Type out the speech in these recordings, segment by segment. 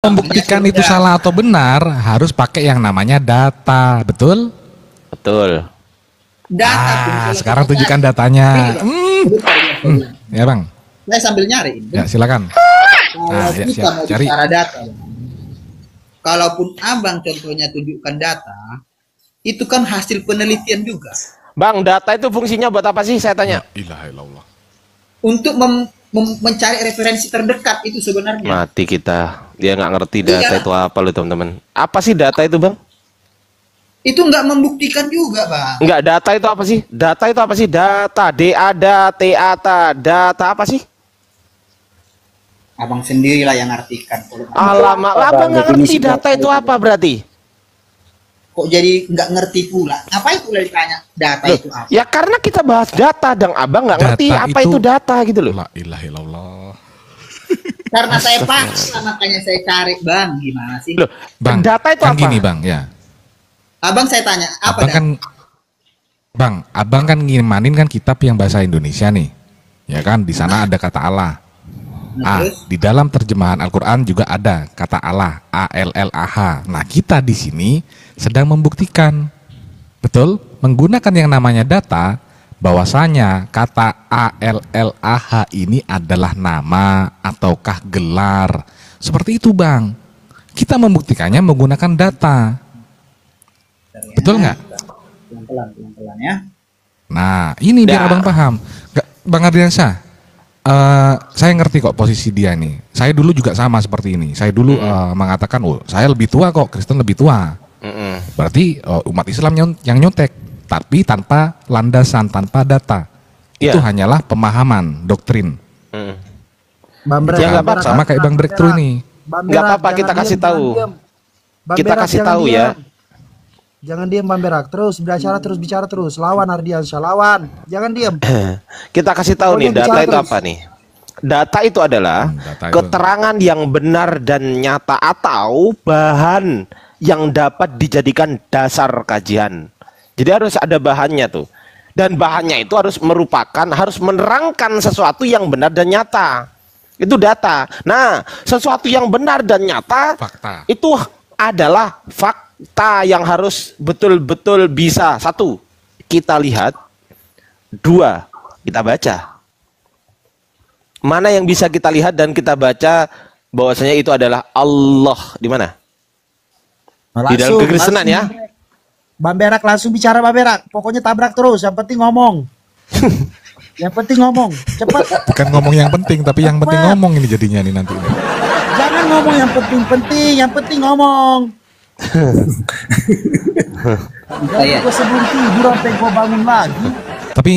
Membuktikan itu salah atau benar harus pakai yang namanya data, betul? Betul. Data. Sekarang tunjukkan datanya. Ya bang. Saya sambil nyari. Ya silakan. Kalau kita mau bicara data, kalaupun abang contohnya tunjukkan data, itu kan hasil penelitian juga. Bang, data itu fungsinya buat apa sih? Saya tanya. Ilaha illallah. Untuk mencari referensi terdekat itu sebenarnya. Mati kita. Dia nggak ngerti data itu apa loh teman-teman. Apa sih data itu bang? Itu nggak membuktikan juga bang. Nggak, data itu apa sih? Data itu apa sih? Data, D-A-D-A-T-A-T-A, data apa sih? Abang sendirilah yang ngartikan. Alamak, abang nggak ngerti data itu apa berarti? Kok jadi nggak ngerti pula? Ngapain pula ditanya data itu apa? Ya karena kita bahas data dan abang nggak ngerti apa itu data gitu loh. La ilaha illallah. Karena saya paksa makanya saya cari bang, gimana sih? Loh, bang, data itu kan apa? Gini bang, ya. Abang saya tanya apa? Abang kan, bang, abang kan ngimanin kan kitab yang bahasa Indonesia nih, ya kan? Di sana ada kata Allah. Di dalam terjemahan Al-Quran juga ada kata Allah, A-L-L-A-H. Nah kita di sini sedang membuktikan, betul, menggunakan yang namanya data, bahwasanya kata A-L-L-A-H ini adalah nama ataukah gelar. Seperti itu bang. Kita membuktikannya menggunakan data. Betul nggak? Pelan-pelan ya. Nah ini biar abang paham. Bang Ardiansyah, saya ngerti kok posisi dia nih. Saya dulu juga sama seperti ini. Saya dulu mengatakan, oh saya lebih tua kok, Kristen lebih tua. Berarti umat Islam yang nyontek, tapi tanpa landasan, tanpa data. Itu hanyalah pemahaman, doktrin. Ya, sama kayak Bang Breakthrough ini. Nggak apa-apa, kita kasih tahu. Kita kasih tahu ya. Jangan diam Bang Berak, terus bicara terus, lawan Ardiansyah, lawan. Jangan diam. Kita kasih tahu nih data itu apa nih. Data itu adalah keterangan yang benar dan nyata atau bahan yang dapat dijadikan dasar kajian. Jadi harus ada bahannya tuh. Dan bahannya itu harus menerangkan sesuatu yang benar dan nyata. Itu data. Nah, sesuatu yang benar dan nyata fakta. Itu adalah fakta yang harus betul-betul bisa. Satu, kita lihat. Dua, kita baca. Mana yang bisa kita lihat dan kita baca bahwasanya itu adalah Allah. Di mana? Di dalam kekristenan ya. Bang Berak langsung bicara Bang Berak. Pokoknya tabrak terus, yang penting ngomong. Yang penting ngomong, cepat. Bukan ngomong yang penting, tapi yang penting ngomong ini jadinya nih nanti. Jangan ngomong yang penting-penting, yang penting ngomong. Gue sebelum tidur sampai gue bangun lagi. Tapi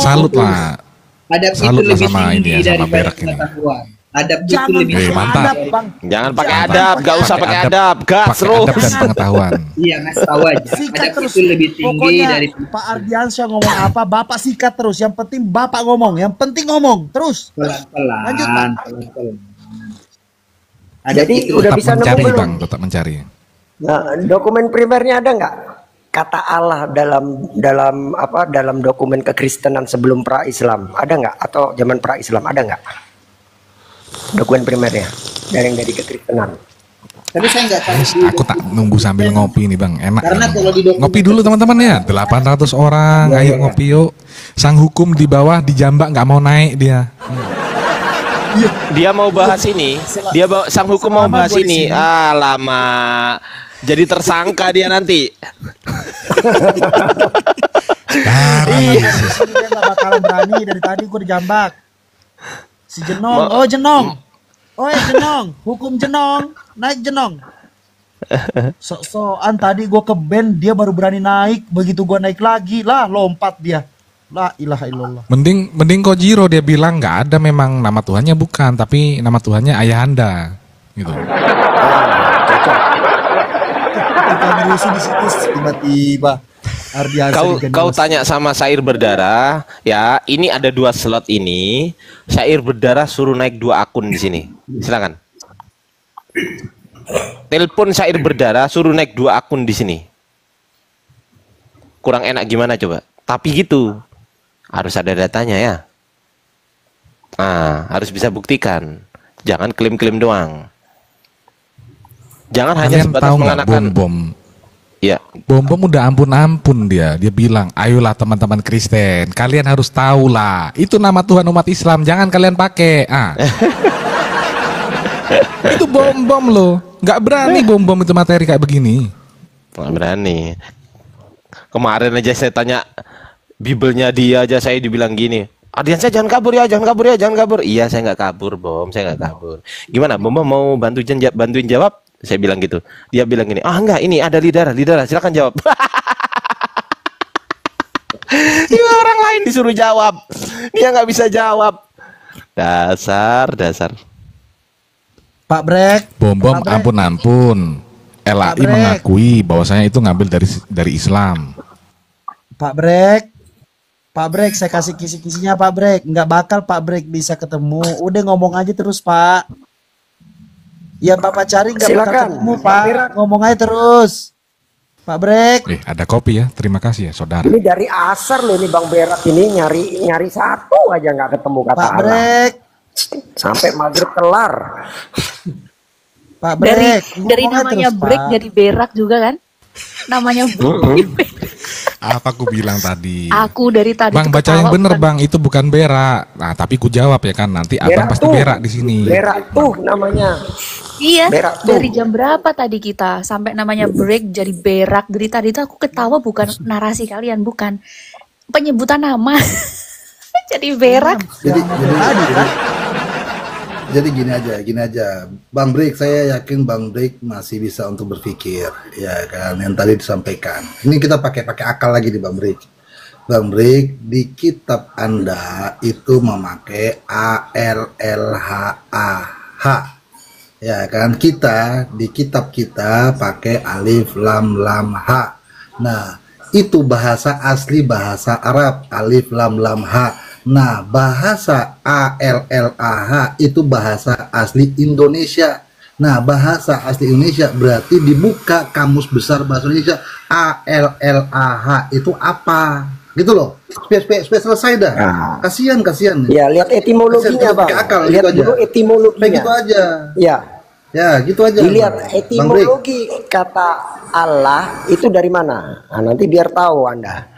salut lah. Salut lah sama ini ya, sama Berak ini. Adab itu lebih mantap. Jangan pakai adab, gak usah pakai adab, gas terus. Adab dan pengetahuan. Iya, ngasih tahu aja. Sikat terus. Itu lebih tinggi dari Pak Ardiansyah ngomong apa, Bapak sikat terus. Yang penting Bapak ngomong, yang penting ngomong terus. Pelan-pelan. Lanjut Pak. Jadi udah tetap bisa mencari nemu belum? bang, tetap mencari. Nah, dokumen primernya ada nggak? Kata Allah dalam dokumen kekristenan sebelum pra-Islam ada nggak? Atau zaman pra-Islam ada nggak? Dokumen primernya dari kekristenan. Tapi saya nggak tahu. Aku tak nunggu sambil ngopi nih bang, enak. Karena kalau di ngopi dulu teman-teman ya, 800 orang, ayo ngopi yuk. Sang hukum di bawah di Jambak nggak mau naik dia. Dia mau bahas ini, sang hukum mau bahas ini. Lama. Jadi tersangka dia nanti. Dia nggak bakalan berani, dari tadi gue di Jambak. Si Jenong, Jenong. Jenong, hukum Jenong, naik Jenong. Sok-sokan tadi gue ke band, dia baru berani naik, begitu gue naik lagi, lah lompat dia. La ilaha illallah. Mending Kojiro dia bilang nggak ada, memang nama Tuhannya bukan, tapi nama Tuhannya Ayahanda, gitu. Cocok. Kita berusaha di situ tiba-tiba Kau tanya sama Syair Berdarah, ya ini ada 2 slot ini. Syair Berdarah suruh naik 2 akun di sini. Silakan. Telepon Syair Berdarah suruh naik 2 akun di sini. Kurang enak gimana coba? Tapi gitu. Harus ada datanya ya. Harus bisa buktikan. Jangan klaim-klaim doang. Jangan hanya Kalian sebatas tahu nggak mengatakan Bom-Bom? ya. Bom-Bom udah ampun-ampun dia. Dia bilang, ayolah teman-teman Kristen, kalian harus tahu lah. Itu nama Tuhan umat Islam, jangan kalian pakai. Itu Bom-Bom loh. Nggak berani Bom-Bom itu materi kayak begini. Nggak berani. Kemarin aja saya tanya Bibelnya dia aja, saya dibilang gini, Adiansa jangan kabur ya, jangan kabur ya, jangan kabur. Iya, saya nggak kabur, Bom, saya nggak kabur. Gimana, Bom mau bantuin jawab? Saya bilang gitu. Dia bilang gini, enggak, ini ada lidara, silakan jawab. Ya, orang lain disuruh jawab, dia nggak bisa jawab. Dasar. Pak Brek. Bom-Bom Pak Brek. ampun-ampun. LAI Brek. mengakui bahwasanya itu ngambil dari Islam. Pak Brek, saya kasih kisi-kisinya Pak Brek. Nggak bakal Pak Brek bisa ketemu. Udah ngomong aja terus Pak. Ya Bapak cari nggak bakal Silakan, ketemu Bang Pak. Berak. Ngomong aja terus. Pak Brek. Ada kopi ya, terima kasih ya saudara. Ini dari asar loh ini Bang Berak ini nyari satu aja nggak ketemu kata Pak Allah. Brek. Sampai maghrib kelar. Pak Dari Brek. dari ngomong aja namanya terus, break Pak. jadi berak juga kan? Namanya break. Apa aku bilang tadi? Aku dari tadi Bang tuh baca yang ketawa, bener bukan- Bang, itu bukan berak. Nah tapi ku jawab ya kan, nanti abang pasti berak di sini. Berak tuh namanya. Iya, Berak tuh. dari jam berapa tadi kita sampai namanya break jadi berak. Dari tadi tuh aku ketawa bukan narasi kalian, bukan penyebutan nama. Jadi berak. Jadi gini aja, Bang Break, saya yakin Bang Break masih bisa untuk berpikir, ya kan, yang tadi disampaikan. Ini kita pakai akal lagi nih Bang Break. Bang Break, di kitab Anda itu memakai ALLHAH, ya kan? Kita di kitab kita pakai alif lam lam ha. Nah, itu bahasa asli bahasa Arab, alif lam lam ha. Nah, bahasa ALLAH itu bahasa asli Indonesia. Nah, bahasa asli Indonesia berarti dibuka kamus besar bahasa Indonesia, ALLAH itu apa? Gitu loh. Supaya selesai dah. Kasihan. Ya, lihat etimologinya, Bang. Pakai akal, Lihat gitu dulu aja. etimologinya. Gitu aja. Ya, gitu aja. dilihat Bang Break. etimologi kata Allah itu dari mana. Nah, nanti biar tahu Anda.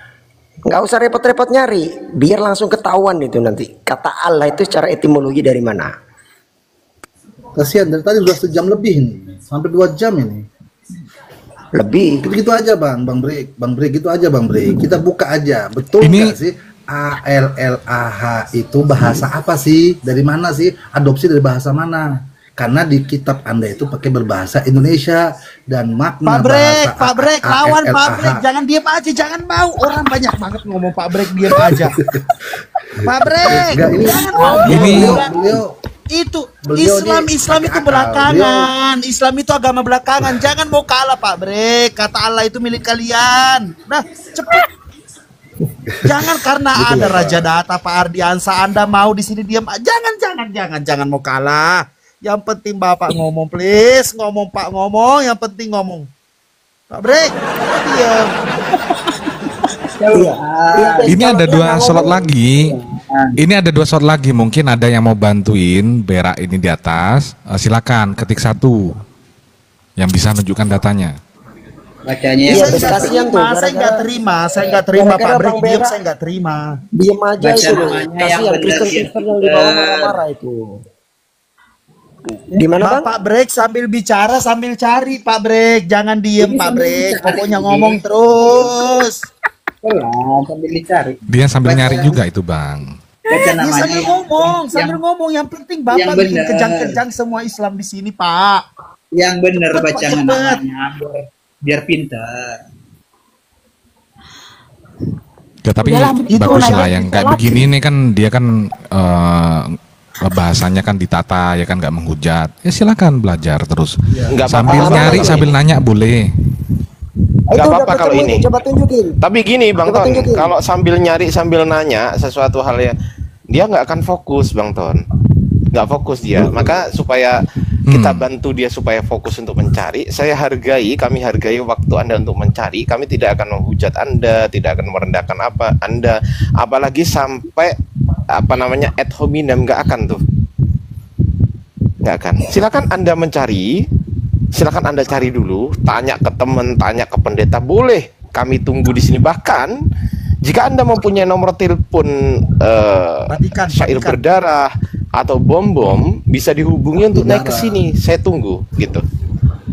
Nggak usah repot-repot nyari, biar langsung ketahuan itu nanti. Kata Allah itu secara etimologi dari mana. Kasihan, dari tadi sudah sejam lebih nih. Sampai 2 jam ini. Lebih. Gitu aja Bang Break gitu aja Bang Break. Kita buka aja, betul Ini- nggak sih ALLAH itu bahasa apa sih? Dari mana sih? Adopsi dari bahasa mana? Karena di kitab Anda itu pakai berbahasa Indonesia dan makna Pak Brek, bahasa Pak Brek, lawan Pak ALLAH. Brek, jangan diam aja, jangan mau. Orang banyak banget ngomong Pak Brek, diam aja. Pak Brek, Enggak, ini jangan mau. Ini- beliau Itu Beliau Islam ini Islam pakai itu akal. belakangan. Islam itu agama belakangan. Jangan mau kalah Pak Brek. Kata Allah itu milik kalian. Nah, cepet. Jangan karena ada Raja Data Pak Ardiansa Anda mau di sini diam. Jangan mau kalah. Yang penting Bapak ngomong please, ngomong Pak ngomong, yang penting ngomong. Pak Brek, diam. Ini ada 2 slot lagi. Ini ada 2 slot lagi. Mungkin ada yang mau bantuin berak ini di atas. Silakan ketik 1 yang bisa menunjukkan datanya. Bacanya Iya, yang betul. Kasihan tuh, Saya nggak terima gara-gara Pak Brek Bang diam, Berak. saya nggak terima. Diam aja Baca itu loh. namanya yang Kasihan benar, Kristen-Kristen ya. yang di bawah marah-marah itu. Di mana Bang? Pak Brek sambil bicara sambil cari Pak Brek, jangan diem Pak Brek, pokoknya ngomong terus. sambil dicari. Dia sambil nyari juga itu Bang. Baca Ya, namanya sambil ngomong, yang penting Bapak yang bikin benar. kejang-kejang semua Islam di sini Pak. yang benar Cepet, Pak, baca cepet. namanya biar pintar. Ya tapi Udahlah, itu bagus nanya lah yang kayak lagi. begini nih kan dia kan bahasanya kan ditata ya kan nggak menghujat. Ya silakan belajar terus. Nggak Sambil apa-apa nyari kalau sambil ini. nanya boleh. Nggak Itu apa-apa udah kalau ketemu, ini. Coba tunjukin. Tapi gini Bang Coba Ton, tunjukin. kalau sambil nyari sambil nanya sesuatu hal yang dia nggak akan fokus Bang Ton, nggak fokus dia. Maka supaya kita bantu dia supaya fokus untuk mencari, kami hargai waktu Anda untuk mencari. Kami tidak akan menghujat Anda, tidak akan merendahkan apa Anda, apalagi sampai apa namanya ad hominem, nggak akan tuh, nggak akan. Silakan Anda mencari, silakan Anda cari dulu, tanya ke teman, tanya ke pendeta, boleh kami tunggu di sini. Bahkan jika Anda mempunyai nomor telepon syair berdarah atau bom-bom, bisa dihubungi untuk naik ke sini. Saya tunggu gitu.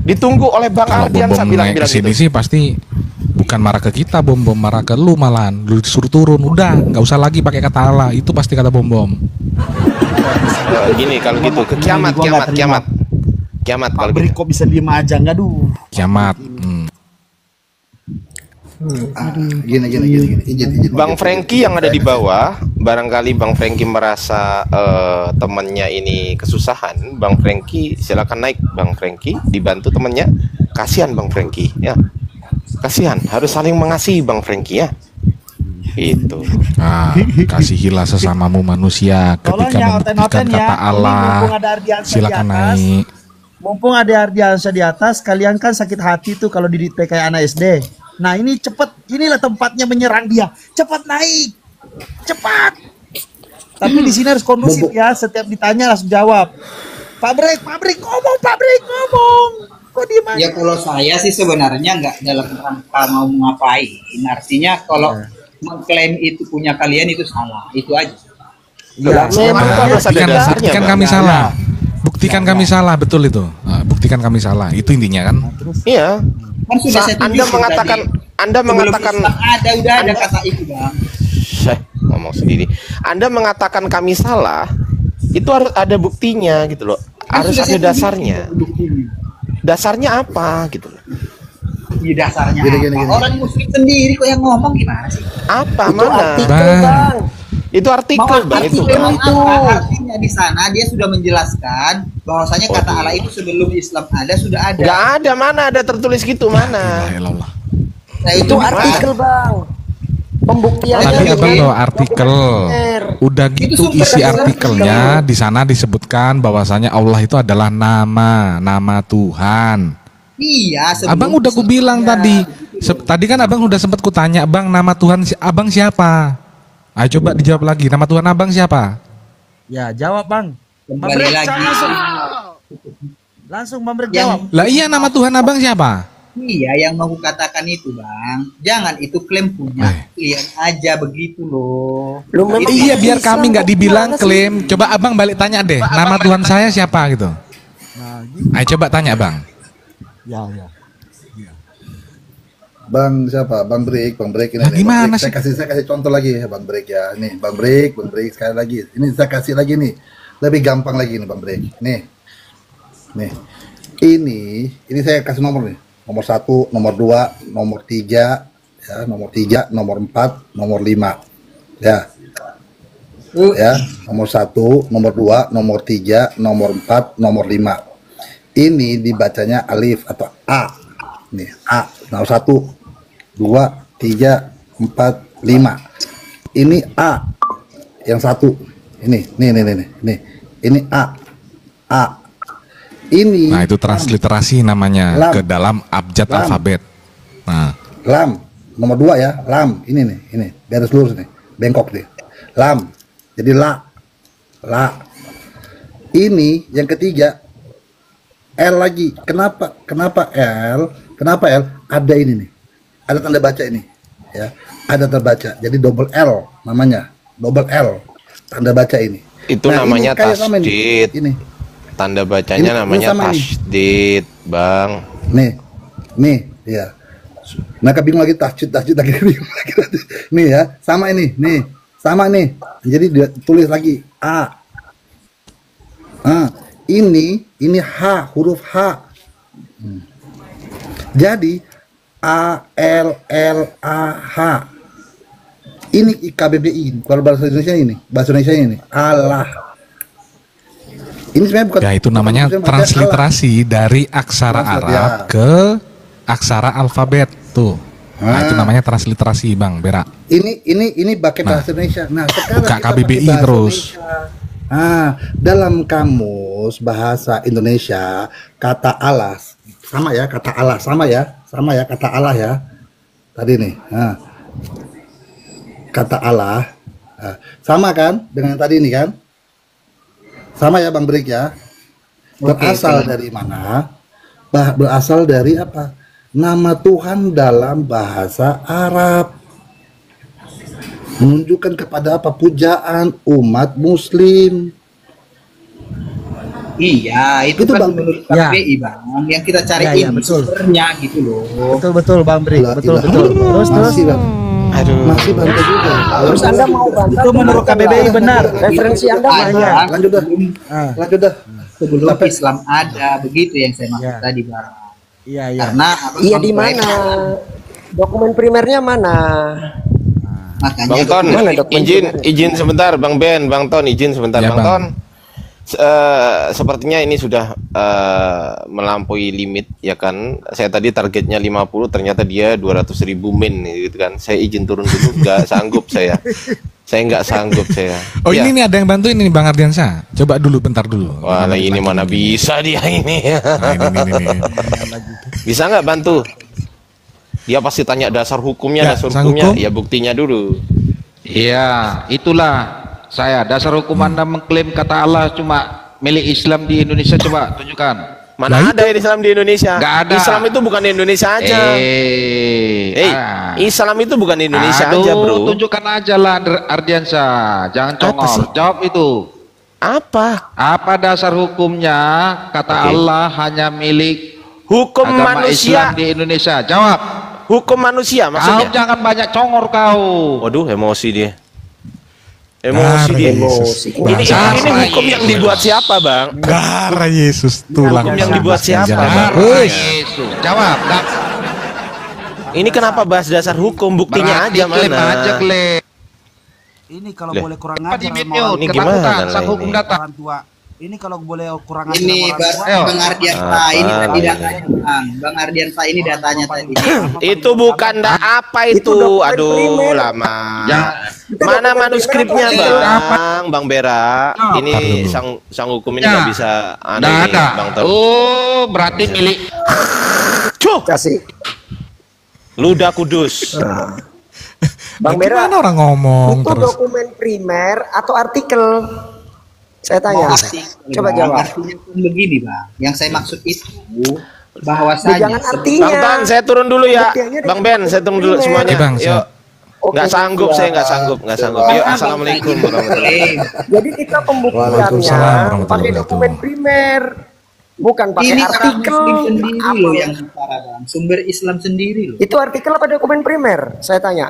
Ditunggu oleh Bang Ardiansa bilang-bilang gitu. Sini sih pasti bukan marah ke kita bom-bom, marah ke lu malahan. Lu disuruh turun, udah nggak usah lagi pakai kata Allah. Itu pasti kata bom-bom. Gini kalau gitu ke kiamat kalau Beri kok bisa diem aja nggak duh. Kiamat. Gini. Izin. Bang Franky yang ada di bawah, barangkali Bang Franky merasa temannya ini kesusahan, Bang Franky silakan naik. Bang Franky dibantu temannya. Kasihan Bang Franky ya. Kasihan, harus saling mengasihi Bang Franky ya. Itu. Kasihilah sesamamu manusia ketika membuktikan kata Allah. Silakan naik. Mumpung ada Ardiansa di atas, kalian kan sakit hati tuh kalau didikte kayak anak SD. Nah ini cepet, inilah tempatnya menyerang dia. Cepat naik, cepat. Tapi di sini harus kondusif ya. Setiap ditanya langsung jawab. Pak Brek ngomong. Kok diem aja? Ya kalau saya sih sebenarnya nggak dalam rangka mau ngapain. Artinya kalau mengklaim itu punya kalian itu salah, itu aja. Ya, buktikan kami salah. Buktikan kami salah, betul itu. Buktikan kami salah, itu intinya kan? Iya. Kan sudah saya Anda mengatakan udah ada kata itu, Bang. Saya ngomong sendiri. Anda mengatakan kami salah, itu harus ada buktinya gitu loh. Harus ada dasarnya. Dasarnya apa gitu loh. Iya dasarnya gini. Orang muslim sendiri kok yang ngomong gimana sih? Apa itu mana? Artikel, Bang. Itu artikel Bang itu. Artinya di sana dia sudah menjelaskan bahwasanya kata Allah itu sebelum Islam ada sudah ada. Gak ada, mana ada tertulis gitu mana? Nah, itu artikel Bang. Pembuktiannya tadi abang bawa artikel, udah gitu isi artikelnya di sana disebutkan bahwasanya Allah itu adalah nama Tuhan. Iya, abang udah ku bilang tadi. Tadi kan abang udah sempat ku tanya, Bang, nama Tuhan abang siapa? Ayo coba dijawab lagi, nama Tuhan abang siapa? Ya jawab Bang. Kembali lagi. Langsung Bang Brek jawab. Lah iya, nama Tuhan abang siapa? Iya, yang mau katakan itu Bang. Jangan itu klaim punya kalian aja begitu loh. Iya, biar kami nggak dibilang klaim. Coba abang balik tanya deh, nama Tuhan saya siapa gitu. Ayo coba tanya Bang. Ya. Bang siapa? Bang Brek ini. Nah, gimana sih? Saya kasih contoh lagi ya Bang Brek ya. Nih, Bang Brek sekali lagi. Ini saya kasih lagi nih. Lebih gampang lagi nih Bang Brek. Nih. Ini saya kasih nomor nih. Nomor 1, nomor 2, nomor 3, ya, nomor 3, nomor 4, nomor 5. Ya. Ya, nomor 1, nomor 2, nomor 3, nomor 4, nomor 5. Ini dibacanya alif atau A. Nih, A. Nomor 1, 2, 3, 4, 5. Ini A. Yang satu. Ini A. Ini. Nah, itu transliterasi namanya lam. Ke dalam abjad lam. Alfabet. Nah. Lam. Nomor 2 ya. Lam. Ini. Garis lurus nih. Bengkok nih. Lam. Jadi la. Ini yang ketiga. L lagi. Kenapa L? Kenapa L? Ada ini nih. Ada tanda baca ini. Ya. Ada terbaca. Jadi double L namanya. Double L. Tanda baca ini. Itu namanya tasdid. Ini. Tanda bacanya ini, namanya tasdid, Bang. Nih, ya. Nah, bingung lagi tasdid lagi bingung lagi. Nih ya, sama ini, nih. Sama nih. Jadi dia tulis lagi A. Ini H, huruf H. Jadi A L L A H. Ini KBBI. Kalau bahasa Indonesia ini, Allah. Ini sebenarnya bukan. Ya, itu namanya transliterasi dari aksara Arab ke aksara alfabet tuh. Nah, itu namanya transliterasi, Bang Berak. Ini pakai bahasa Indonesia. Nah, sekarang buka KBBI terus. Dalam kamus bahasa Indonesia kata Allah sama ya, kata Allah ya. Tadi nih. Kata Allah sama kan dengan tadi ini kan? Sama ya Bang Brek ya. Berasal dari mana? berasal dari apa? Nama Tuhan dalam bahasa Arab. Menunjukkan kepada apa? Pujaan umat muslim. Iya, itu Gitu, kan Bang. menurut Ya. KPI Bang, yang kita cariin Ya, betul. sumbernya gitu loh. Betul Bang Brik, La betul. ilaha illallah. Terus Masih, Bang. Aduh. Masih bantu juga. Terus Anda mau bantah? itu menurut KBBI benar. Referensi Anda banyak. Lanjut dah. Ah. Lanjut dah. Sebelum Islam ada, begitu yang saya maksud Ya. tadi Bang. Iya. Karena Abang Iya di mengklaim- mana? Dokumen primernya mana? Makanya Bang Ton, Mana dokumen izin sebentar, Bang Ben, Bang Ton, izin sebentar, Ya, Bang Bang. Ton. Sepertinya ini sudah melampaui limit, ya kan? Saya tadi targetnya 50, ternyata dia 200.000 min, gitu kan? Saya izin turun dulu, nggak sanggup saya. Saya nggak sanggup saya. Oh Ya. ini nih ada yang bantu ini nih Bang Ardiansa. Coba dulu bentar dulu. Wah, ini mana bisa dia ini? Nah, ini. Bisa nggak bantu? Dia pasti tanya dasar hukumnya, Ya, dasar dasar hukumnya. hukum. Ya buktinya dulu. Iya, itulah saya. Dasar hukum Anda mengklaim kata Allah cuma milik Islam di Indonesia, coba tunjukkan. Mana Lah, ada Islam di Indonesia? Nggak ada. Islam itu bukan di Indonesia aja. Islam itu bukan di Indonesia Aduh, aja, bro. tunjukkan aja lah Ardiansa. Jangan congol. Jawab itu. Apa? Apa dasar hukumnya kata Oke. Allah hanya milik Hukum agama manusia. Islam di Indonesia? Jawab. Hukum manusia Kau maksudnya. jangan banyak congor kau. Waduh, emosi dia. Emosi dia. Ini hukum yang dibuat siapa, Bang? Darah Yesus tulang. Hukum yang dibuat siapa, Bang? Yesus. Jawab. Nggak. Ini kenapa bahas dasar hukum? Buktinya Berarti aja klaim mana? aja klaim. Ini kalau Lah. boleh kurang Apa ajar di sama mute? Ini Ketakutan. gimana Sang lah hukum ini? datang. orang tua. Ini kalau boleh kurang ajar ini sama orang tua. Ayo. Bang Ardiansa Apa ini tadi ini? datanya Bang. Bang Ardiansa ini datanya tadi. Itu bukan apa itu? dokumen Aduh, primer. lama. Jangan. Mana dokumen manuskripnya, primer apa? Bang Bera? Ini sang hukum ini nggak bisa Nggak nih, ada. Bang Ton. Oh, berarti milik. Cuh, Kasih. ludah kudus. Bang Bera, Gimana orang ngomong itu terus? dokumen primer atau artikel? Saya tanya. Coba Bang, jawab. Artinya pun begini Bang. Yang saya maksud itu Ya, bahwasanya jangan artinya. Bang Tan, saya turun dulu ya. Buktinya Bang dengan Ben, saya turun dulu primer. semuanya. Oke, Bang, Yuk. siap. Oke, Nggak sanggup, siap. saya nggak sanggup. Yuk, assalamualaikum warahmatullahi wabarakatuh. Jadi kita pembuktiannya Waalaikumsalam warahmatullahi pakai wabarakatuh. dokumen primer, bukan pakai ini orang artikel. Muslim sendiri Apa? loh yang bicara Bang. Sumber Islam sendiri loh. Itu artikel apa dokumen primer? Saya tanya.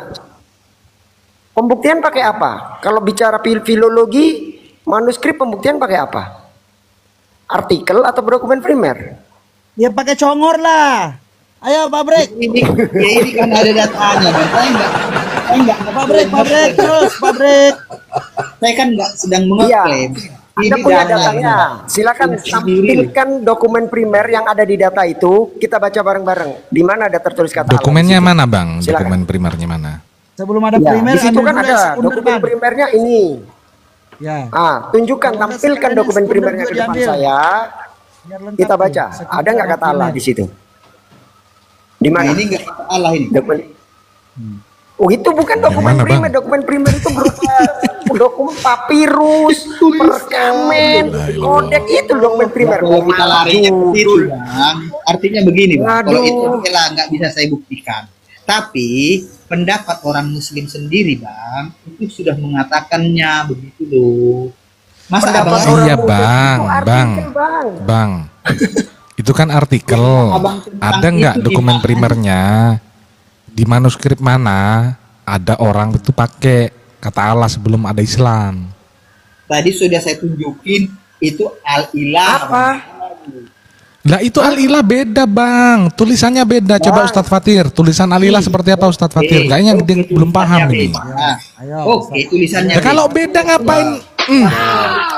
Pembuktian pakai apa? Kalau bicara filologi, manuskrip pembuktian pakai apa? Artikel atau dokumen primer? Ya pakai congor lah. Ayo Pak Brek. Ini kan ada datanya Bang. Saya enggak Pak Brek terus Pak Brek. saya kan enggak sedang Iya. mengeklaim. Anda Ini punya data datanya. Silakan sendiri. tampilkan dokumen primer yang ada di data itu. Kita baca bareng-bareng. Di mana ada tertulis kata Allah Dokumennya di situ? mana Bang? Silakan. Dokumen primernya mana? Sebelum ada Ya, primer di situ ambil kan dulu ada sekunder, dokumen Bang. primernya ini. Ya. Tunjukkan, tampilkan dokumen primernya ke depan diambil. saya. Biar lengkap Kita nih. baca. Sekunder Ada nggak kata Allah primer. di situ? Di Nah, mana? ini enggak kata Allah ini. Dokumen. Oh itu bukan dokumen mana, primer. Bang? Dokumen primer itu berupa dokumen papirus, perkamen, kodek itu dokumen primer. Kalau kita larinya ke situ, Judul. Bang, artinya begini, Bang. Kalau Waduh. itu oke lah, nggak bisa saya buktikan. Tapi pendapat orang Muslim sendiri, Bang, itu sudah mengatakannya begitu loh. Masa Pendapat abang orang Iya, Muslim Bang, itu artikel, Bang. Bang. Bang, itu kan artikel. Abang tentang Ada nggak itu dokumen gimana? primernya? Di manuskrip mana ada orang itu pakai kata Allah sebelum ada Islam? tadi sudah saya tunjukin itu al-ilah. Apa? Lah itu Al-Ilah beda Bang, tulisannya beda. Coba Ustadz Fatir, tulisan Al-Ilah seperti apa Ustadz Fatir? Kayaknya dia belum paham ini. Ayo. Oke, tulisannya. Ya, kalau beda ngapain?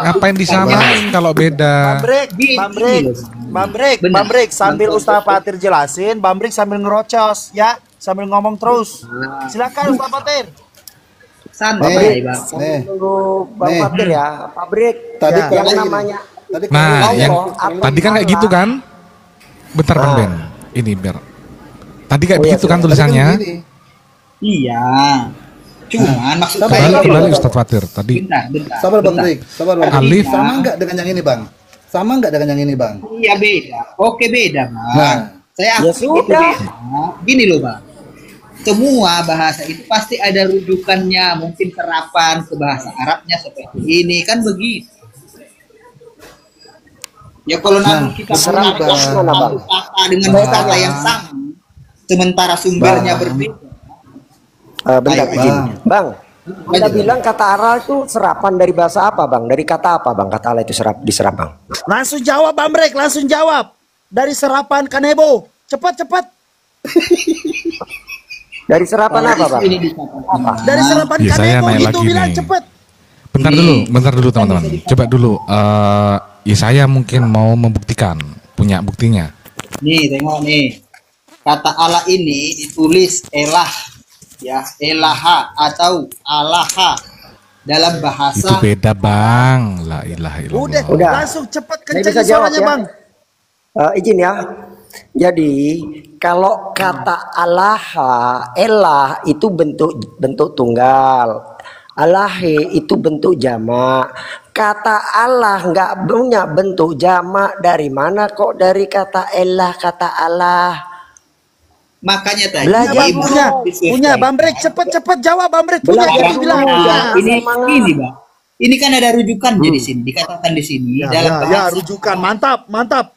Ngapain disamain kalau beda? Bambrek, Benar. Bambrek sambil Ustaz Fatir jelasin, Bambrek sambil ngerocos ya, sambil ngomong terus. Silakan Ustaz Fatir. santai, Bang. Sambil nunggu Bang Fatir ya, pabrik. Tadi Ya, yang kan- namanya Tadi Nah, Allah yang atau tadi kan kayak gitu kan? Bentar Bang Ben, ini biar. Tadi kayak begitu kan tulisannya? Iya. Cuman maksud Kembali saya kembali Ustadz Fatir. Tadi bentar. Sabar Bang Rik, sabar Bang Rik. Alif. Sama nggak dengan yang ini Bang? Sama nggak dengan yang ini, Bang? Iya beda. Oke beda, Bang. Nah. Saya Ya akui itu sudah. beda. Gini loh, Bang. Semua bahasa itu pasti ada rujukannya, mungkin serapan ke bahasa Arabnya seperti ini, kan begitu. Ya kalau namun kita serapan mengatur mana, Bang? satu kata dengan kata yang sama, sementara sumbernya berbeda. Bentar, Ayo, izin. Bang, Anda Ayo. bilang kata Allah itu serapan dari bahasa apa, Bang? Dari kata apa, Bang? Kata Allah itu diserap, Bang. Langsung jawab Bang Brek, langsung jawab. Dari serapan kanebo. Cepat. Dari serapan apa, Bang? Ini dikatakan. Dari serapan Ya, saya kanebo naik gitu lagi bilang nih. cepet. Bentar dulu teman-teman. Coba dulu. Ya saya mungkin mau membuktikan, punya buktinya. Nih, tengok nih. Kata Allah ini ditulis elah, ya, elaha atau alaha dalam Itu bahasa. beda bang. La ilaha illallah. Udah. Langsung cepet Saya bisa kencangin jawab suaranya ya. Bang. Izin ya. Jadi kalau kata Allah, elah itu bentuk tunggal. Alahe itu bentuk jamak. Kata Allah nggak punya bentuk jamak. Dari mana kok dari kata elah, kata Allah? Makanya tadi Belajar Bang, dulu. punya Bang Brek, cepet jawab Bang Brek. Punya Belajar jangan dulu. bilang. Ya. Nah. ini Bang. Ini kan ada rujukannya di sini, dikatakan di sini dalam Ya, bahasa rujukan mantap.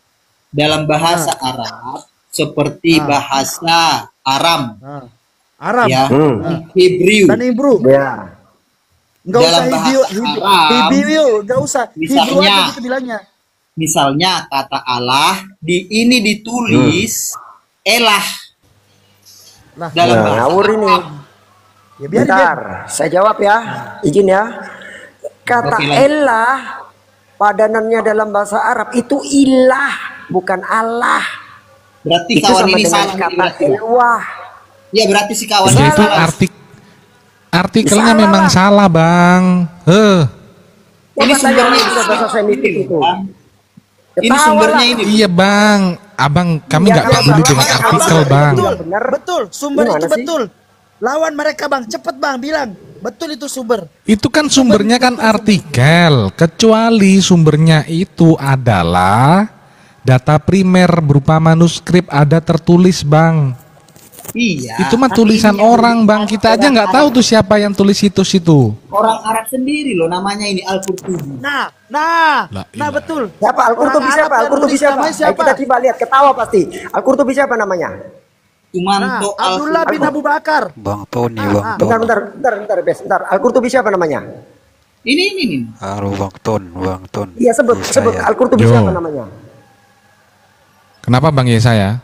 dalam bahasa Arab seperti bahasa Aram, Arab ya, Hebrew. dan Hebrew. Ya. Enggak usah Dalam bahasa Arab, Hebrew, enggak usah. Hebrew misalnya, aja gitu bilangnya. Misalnya kata Allah ini ditulis elah Nah, dalam bahasa Ngawur ini. ya biar Bentar, saya jawab ya. Izin ya. Kata Oke, lanjut. elah padanannya dalam bahasa Arab itu ilah, bukan Allah. Berarti Itu kawan sama ini dengan salah. kata elwah. Ya berarti si kawan Ya ini itu salah. artikelnya Salah, memang Bang. salah bang. Ini Coba tanya sumbernya orang ini. bahasa Semitik itu. Bang. Ini Ketawa sumbernya lah. ini. Iya bang. Abang kami Iya, nggak iya, peduli Bang. dengan Abang, artikel abang. bang. Betul. Benar. Betul, sumber Gimana itu sih? betul. Lawan mereka Bang, cepet Bang bilang. Betul itu sumber. Itu kan sumbernya kan artikel. Kecuali sumbernya itu adalah data primer berupa manuskrip ada tertulis bang. Iya. Itu mah tapi tulisan ini yang orang bang. berupa Kita aja orang nggak Arab. tahu tuh siapa yang tulis situ. Orang Arab sendiri loh namanya ini Al-Qurtubi. Nah, La nah ilaha. betul. Siapa? Al-Qurtubi Orang siapa? Arab yang Al-Qurtubi nulis siapa? namanya siapa? Kita coba lihat, ketawa pasti. Al-Qurtubi siapa namanya? Nah, Sumanto Abdullah bin Abu Bakar. Bang Tony, Bang Ton. Bentar, Bes. Bentar. Al-Qurtubi siapa namanya? Ini. Halo Bang Ton. Iya, sebut. Saya. Al-Qurtubi Yo. siapa namanya? Kenapa bang Yesaya?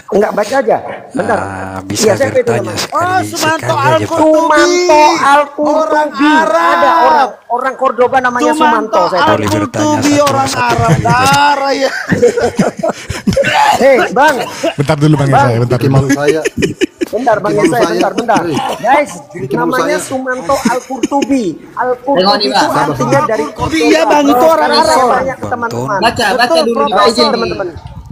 Enggak baca aja. Bentar. Bisa Iya, siapa itu bertanya namanya? Oh, sekali Sumanto sekali aja Pak. Sumanto Orang Al-Qurtubi. Arab. Ada orang Cordoba namanya Sumanto. Saya tahu. Boleh bertanya Al-Qurtubi satu- orang satu Arab. kali aja. Darah ya. Hei, Bang. Bentar dulu bang Yesaya. Bentar Bikin dulu. malu saya. Bentar, Bang Bikin Yesaya, malu saya. bentar. Guys, Bikin malu namanya saya. Sumanto Al-Qurtubi. Tengok Al-Qurtubi nih, itu Bang. artinya dari Qurtubi, iya, Bang, itu orang Sekarang saya Arab. tanya ke teman-teman. Baca dulu nih. Nah, izin teman-teman.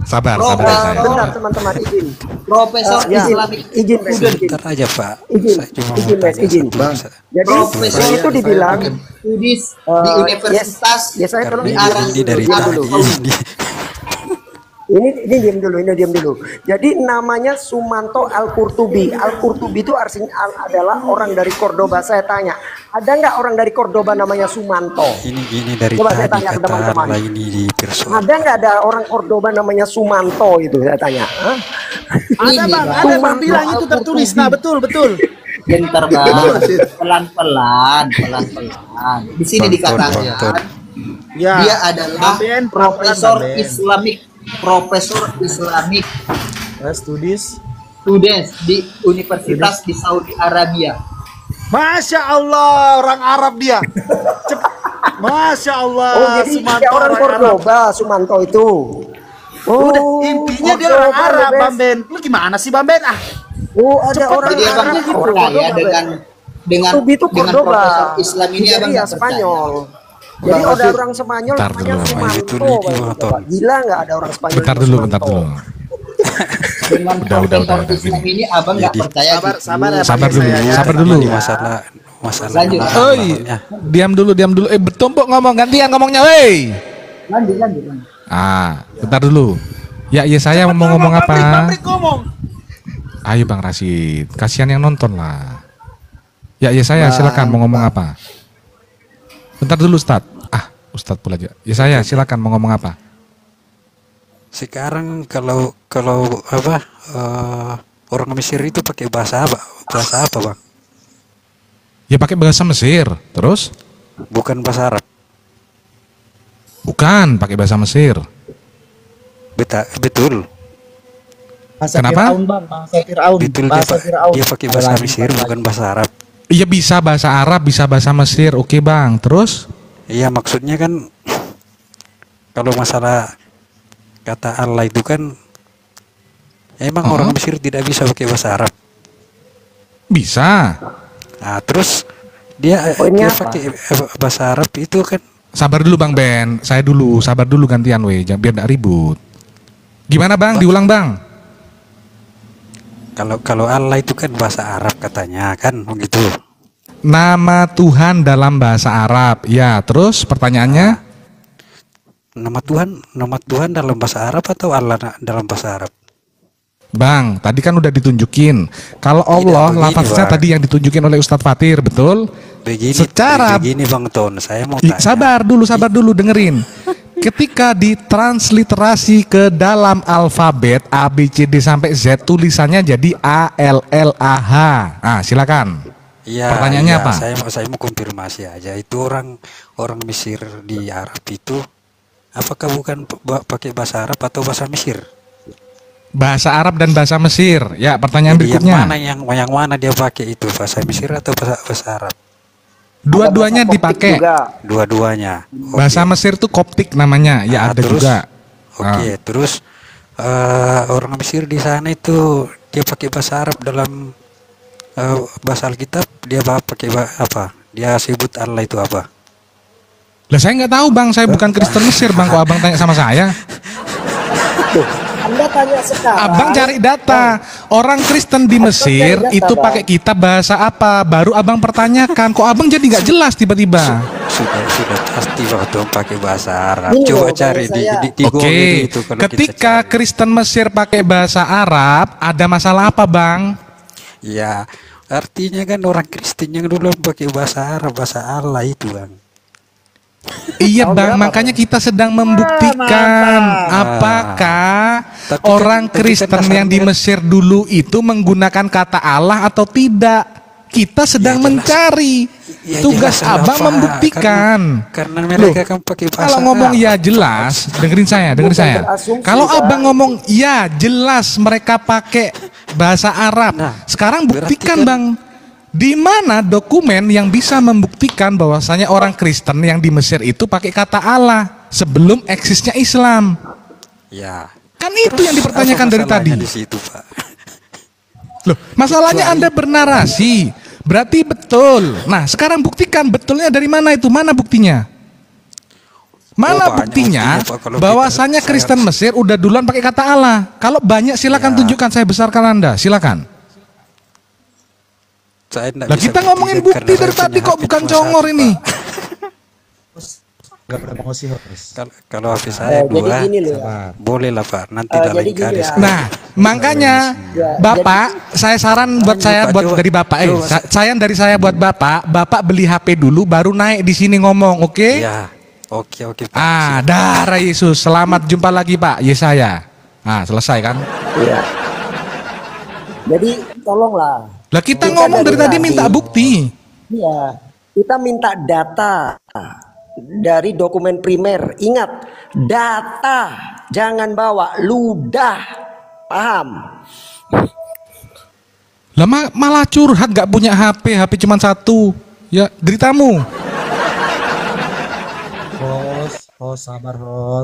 Sabar Bro, Yesaya. Bentar teman-teman, izin. Profesor Ya, Islamic izin, Bes, izin. Bentar aja Pak. Izin, Saya cuma izin, mau Bes, tanya izin. satu. Bang. Jadi Profesor itu saya dibilang Studis di Universitas ya saya tolong di Karena Arab ini dari Arab tadi Saudi. ini diam dulu. Jadi namanya Sumanto Al-Qurtubi. Al-Qurtubi itu artinya adalah orang dari Cordoba. Saya tanya, ada nggak orang dari Cordoba namanya Sumanto? Ini dari Coba saya tadi tanya ke kata teman-teman. Allah ini di persoalan. Ada nggak ada orang Cordoba namanya Sumanto itu? Saya tanya. Hah? Ada Bang, ada Bang bilang itu tertulis. Nah, betul. Bentar bang, pelan-pelan. Di sini Bang dikatakan Ton. Ya. dia adalah Bang Ben, profesor Bang Ben. Islamic Studis. Students di Universitas di Saudi Arabia. Masya Allah, orang Arab dia. Masya Allah. Oh, jadi Sumanto dia orang Arab. Cordoba, Sumanto itu. Udah, intinya dia orang Cordoba, Arab, Bes. Bang Ben. Lu gimana sih, Bang Ben? Ah, Oh, ada orang Jadi abang Arab nggak gitu. percaya Cordoba, Bes. dengan Qurtubi itu Cordoba. profesor Islam ini abang Iya, nggak percaya. Spanyol. Jadi ada orang Spanyol Bentar namanya dulu, Sumanto. itu ini Bang. motor. Gila nggak ada orang Spanyol? Bentar namanya dulu. Sumanto? Dengan Udah, profesor Islam gini. ini abang nggak Jadi- percaya. sabar gitu. ya, Bang Sabar dulu, Yesaya, ya. sabar dulu. Ini masalah Lanjut. nama Oi, Allahnya. diam dulu. Bertumpuk ngomong, gantian ngomongnya, woi. Lanjut. Bentar dulu. Ya saya mau ngomong apa? Pabrik ngomong. Ayo Bang Rashid, kasihan yang nonton lah. Ya saya silakan mau ngomong apa? Bentar dulu Ustadz. Ustadz pula aja. Ya saya silakan mau ngomong apa? Sekarang kalau apa orang Mesir itu pakai bahasa apa? Bahasa apa, Bang? Ya pakai bahasa Mesir. Terus? Bukan bahasa Arab. Bukan, pakai bahasa Mesir. Betul. Bahasa Kenapa? Firaun, Bang. Bahasa Firaun. Betul Bahasa Firaun. dia pakai bahasa Mesir bukan bahasa Arab. Iya bisa bahasa Arab, bisa bahasa Mesir. Oke Bang, terus? Iya maksudnya kan kalau masalah kata Allah itu kan emang orang Mesir tidak bisa pakai bahasa Arab. Bisa. Nah terus dia pakai bahasa Arab itu kan. Sabar dulu Bang Ben, saya dulu, sabar dulu gantian jangan biar tidak ribut. Gimana Bang, diulang Bang? Kalau Allah itu kan bahasa Arab katanya kan begitu. Nama Tuhan dalam bahasa Arab. Ya, terus pertanyaannya? Nama Tuhan dalam bahasa Arab atau Allah dalam bahasa Arab? Bang, tadi kan udah ditunjukin. Kalau Allah, lafaznya tadi yang ditunjukin oleh Ustadz Fatir, betul? Begini Bang Ton, saya mau tanya. Sabar dulu, dengerin. Ketika ditransliterasi ke dalam alfabet A, B, C, D sampai Z, tulisannya jadi A, L, L, A, H. Nah, silakan. Ya, pertanyaannya apa? Saya mau konfirmasi aja. Itu orang Mesir di Arab itu, apakah bukan pakai bahasa Arab atau bahasa Mesir? Bahasa Arab dan bahasa Mesir. Ya, pertanyaan jadi berikutnya. yang mana dia pakai itu, bahasa Mesir atau bahasa Arab? Dua-duanya dipakai. Dua-duanya. Bahasa Mesir tuh Koptik namanya. Ya ada terus, juga. Terus orang Mesir di sana itu dia pakai bahasa Arab dalam bahasa Alkitab. Dia pakai apa? Dia sebut Allah itu apa? Lah saya nggak tahu Bang. Saya bukan Kristen Mesir Bang. Kok Abang tanya sama saya? Anda tanya sekarang. Abang cari data. Orang Kristen di Mesir itu pakai kitab bahasa apa? Baru Abang pertanyakan. Kok Abang jadi nggak jelas tiba-tiba? Sudah pasti waktu pakai bahasa Arab. Coba cari di Oke. itu. Ketika Kristen Mesir pakai bahasa Arab, ada masalah apa Bang? Ya, artinya kan orang Kristen yang dulu pakai bahasa Arab, bahasa Allah itu Bang. Iya Bang, makanya kita sedang membuktikan apakah orang Kristen yang di Mesir dulu itu menggunakan kata Allah atau tidak. Kita sedang mencari. Tugas Abang membuktikan. Karena mereka kan pakai bahasa Kalau ngomong ya jelas, dengerin saya. Kalau Abang ngomong ya jelas mereka pakai bahasa Arab. Sekarang buktikan Bang. Di mana dokumen yang bisa membuktikan bahwasanya orang Kristen yang di Mesir itu pakai kata Allah sebelum eksisnya Islam? Ya. Kan itu yang dipertanyakan dari tadi. Di situ, Pak. Loh, masalahnya Anda bernarasi. Berarti betul. Nah, sekarang buktikan betulnya dari mana itu? Mana buktinya? Mana buktinya bahwasanya Kristen Mesir udah duluan pakai kata Allah? Kalau banyak silakan tunjukkan, saya besarkan Anda. Silakan. Lah kita ngomongin bukti dari tadi kok bukan congor ini. Kalau habis saya dua, boleh lah Pak. Nanti lain kali. Nah, makanya Bapak, saya saran buat saya dari Bapak. Saya buat Bapak. Bapak beli HP dulu, baru naik di sini ngomong, oke? Ya, oke Pak. Darah Yesus. Selamat jumpa lagi Pak Yesaya. Selesai kan? Iya. Jadi tolonglah. Lah kita ngomong dari tadi minta bukti. Iya, kita minta data dari dokumen primer. Ingat, data, jangan bawa ludah. Paham? Lah malah curhat gak punya HP cuma satu. Ya, deritamu.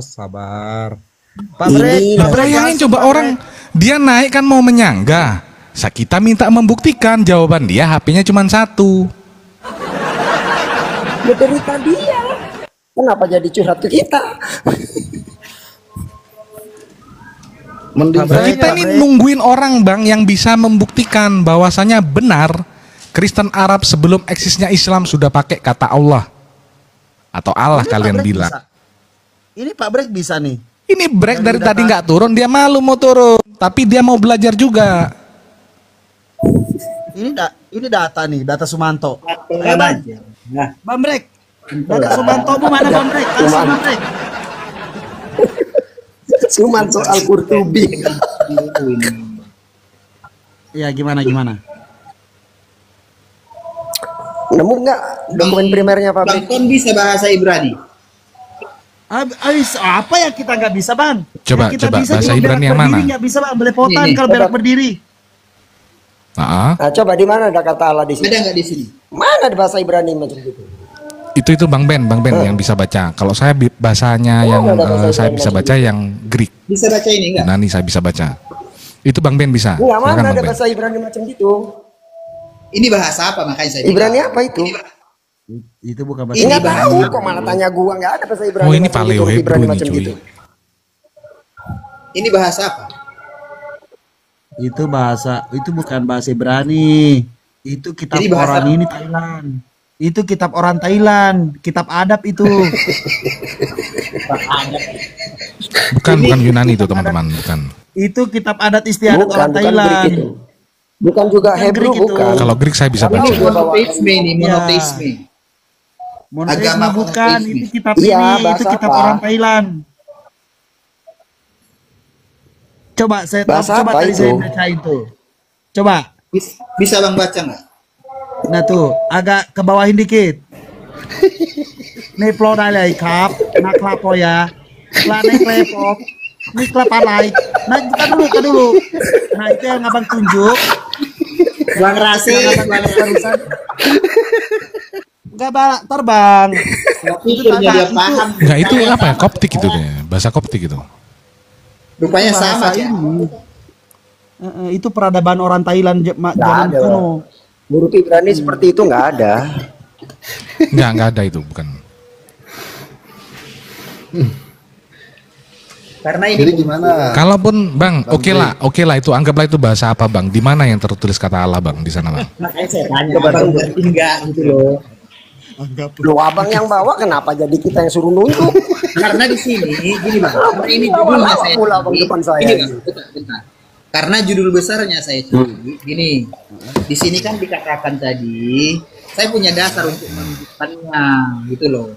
Sabar. Bayangin coba orang dia naik kan mau menyanggah. Kita minta membuktikan, jawaban dia HP-nya cuma satu. Ya derita dia. Kenapa jadi curhat ke kita? Kita ini nungguin orang Bang yang bisa membuktikan bahwasanya benar Kristen Arab sebelum eksisnya Islam sudah pakai kata Allah. Atau Allah kalian bilang. Ini Pak Brek bisa nih. Ini break dari tadi nggak turun, dia malu mau turun, tapi dia mau belajar juga. Ini data nih, data Sumanto. Aja. Nah, Bang Brek, data Sumanto mana Bang Brek? Kasih Bang Brek. Sumanto Al-Qurtubi. Ya gimana? Nemu nggak dokumen primernya Pak Bang Brek? Ton bisa bahasa Ibrani. Apa yang kita nggak bisa Bang? Coba, Yang kita coba, bisa, bahasa kalau Ibrani belok yang mana? berdiri nggak bisa Bang, belepotan Ini. kalau belok berdiri. Nah, Nah, coba di mana ada kata Allah di sini? Ada nggak di sini? Mana ada bahasa Ibrani macam gitu? itu Bang Ben yang bisa baca. Kalau saya bahasanya yang saya bisa baca yang Greek. Bisa baca ini enggak? Yunani saya bisa baca. Itu Bang Ben bisa. Enggak, mana Silakan, ada Bang Ben. bahasa Ibrani macam gitu? Ini bahasa apa makanya saya Ibrani apa itu? Itu bukan bahasa Ini nggak bahasa tahu Ibrani. kok malah tanya gua, nggak ada bahasa Ibrani. Oh, ini macam Paleo gitu, Hebrew Ibrani nih, macam cuy. gitu. Ini bahasa apa? Itu bukan bahasa Ibrani. Itu kitab Jadi bahasa orang apa? ini Thailand. Itu kitab orang Thailand, kitab adab itu. Bukan Yunani itu teman-teman, bukan. Itu kitab adat istiadat Bukan, orang bukan Greek Thailand. itu. Bukan juga Bukan Hebrew, Greek itu. bukan. Kalau Greek saya bisa Ini baca. monoteisme ini, Ya. monoteisme. Monoteisme Agama bukan, monoteisme. itu kitab Iya, ini, itu bahasa kitab apa? orang Thailand. Coba saya Bahasa coba apa tadi itu? saya bacain tuh. Coba. Bisa Bang baca nggak? Nah tuh, agak ke bawahin dikit. Nih flow dari kap, nak lapo ya. Lah nih repop. Nih kelapa like. Nah, bukan dulu. Nah, itu yang abang tunjuk. Bang Rasi, Yang abang barusan. Enggak balak terbang. pikirnya dia paham. Enggak, itu apa ya? Koptik itu deh. Bahasa Koptik itu. Rupanya Bahasa sama ya. ini. Itu peradaban orang Thailand Nggak zaman ada. kuno. Huruf Ibrani seperti itu nggak ada. Enggak ada itu, bukan. Karena ini Jadi gimana? Kalaupun Bang, oke lah itu anggaplah itu bahasa apa Bang? Di mana yang tertulis kata Allah Bang di sana Bang? makanya saya tanya, Abang ngerti enggak gitu loh. Loh, abang yang bawa kenapa jadi kita yang suruh nunjuk? Karena di sini gini Bang, karena ini judulnya saya Pula Bang cari. depan saya Ini ini. Bang, bentar. Karena judul besarnya saya cari. Gini, di sini kan dikatakan tadi, saya punya dasar untuk menunjukkannya gitu loh.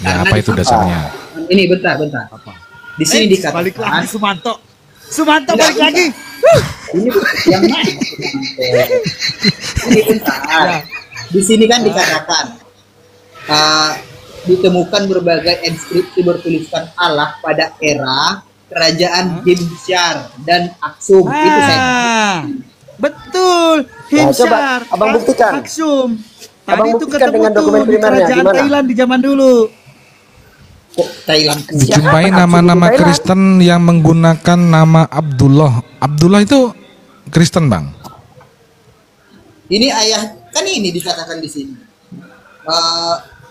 Ya, Karena apa di itu sini- dasarnya? Ini bentar. Di sini dikatakan Balik lagi Sumanto. Sumanto balik Enggak, lagi. ini yang mana? Ini bentar. Di sini kan dikatakan ditemukan berbagai inskripsi bertuliskan Allah pada era kerajaan Himsyar dan Aksum. Itu saya. Betul. Nah, coba Himsyar. abang buktikan. Aksum. Tadi Abang itu buktikan ketemu dengan tuh dokumen di primernya, kerajaan gimana? Thailand di zaman dulu. Kok Thailand? Dijumpai Siapa? nama-nama Thailand? Kristen yang menggunakan nama Abdullah. Abdullah itu Kristen Bang. Ini ayah kan ini dikatakan di sini.